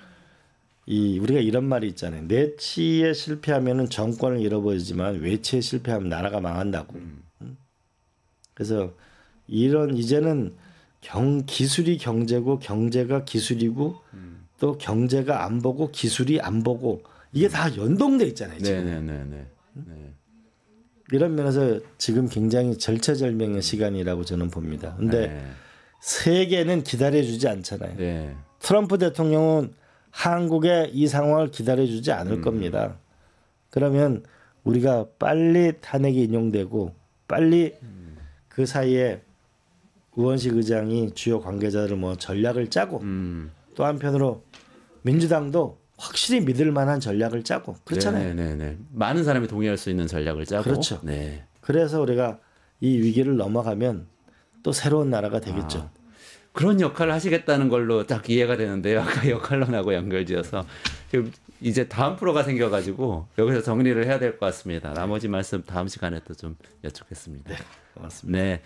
우리가 이런 말이 있잖아요. 내치에 실패하면은 정권을 잃어버리지만 외치에 실패하면 나라가 망한다고. 그래서 이제는 기술이 경제고 경제가 기술이고 또 경제가 안 보고 기술이 안 보고 이게 다 연동돼 있잖아요. 지금. 이런 면에서 지금 굉장히 절체절명의 시간이라고 저는 봅니다. 근데 세계는 기다려주지 않잖아요. 트럼프 대통령은 한국의 이 상황을 기다려주지 않을 겁니다. 그러면 우리가 빨리 탄핵이 인용되고 빨리 그 사이에 우원식 의장이 주요 관계자들을 뭐 전략을 짜고 또 한편으로 민주당도 확실히 믿을 만한 전략을 짜고 그렇잖아요. 많은 사람이 동의할 수 있는 전략을 짜고. 그렇죠. 그래서 우리가 이 위기를 넘어가면 또 새로운 나라가 되겠죠. 그런 역할을 하시겠다는 걸로 딱 이해가 되는데요. 아까 역할론하고 연결지어서 지금 이제 다음 프로가 생겨가지고 여기서 정리를 해야 될 것 같습니다. 나머지 말씀 다음 시간에 또 좀 여쭙겠습니다. 네, 고맙습니다. 네.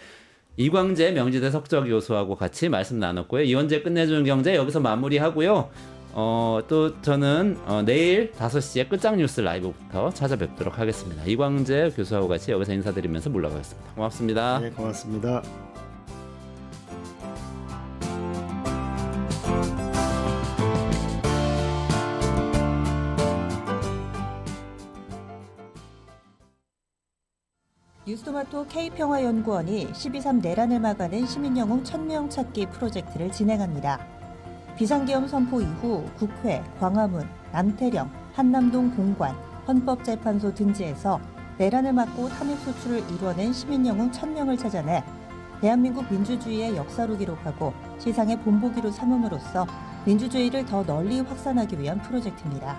이광재 명지대 석적 교수하고 같이 말씀 나눴고요. 이원재 끝내주는 경제 여기서 마무리하고요. 또 저는 내일 5시에 끝장 뉴스 라이브부터 찾아뵙도록 하겠습니다. 이광재 교수하고 같이 여기서 인사드리면서 물러가겠습니다. 고맙습니다. 네, 고맙습니다. 뉴스토마토 K평화연구원이 12.3 내란을 막아낸 시민영웅 1000명 찾기 프로젝트를 진행합니다. 비상계엄 선포 이후 국회, 광화문, 남태령, 한남동 공관, 헌법재판소 등지에서 내란을 막고 탄핵소추를 이뤄낸 시민영웅 1000명을 찾아내 대한민국 민주주의의 역사로 기록하고 시상의 본보기로 삼음으로써 민주주의를 더 널리 확산하기 위한 프로젝트입니다.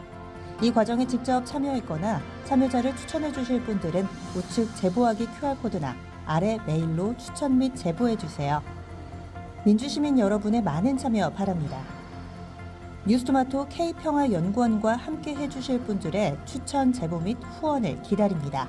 이 과정에 직접 참여했거나 참여자를 추천해 주실 분들은 우측 제보하기 QR코드나 아래 메일로 추천 및 제보해 주세요. 민주시민 여러분의 많은 참여 바랍니다. 뉴스토마토 K평화연구원과 함께 해주실 분들의 추천 제보 및 후원을 기다립니다.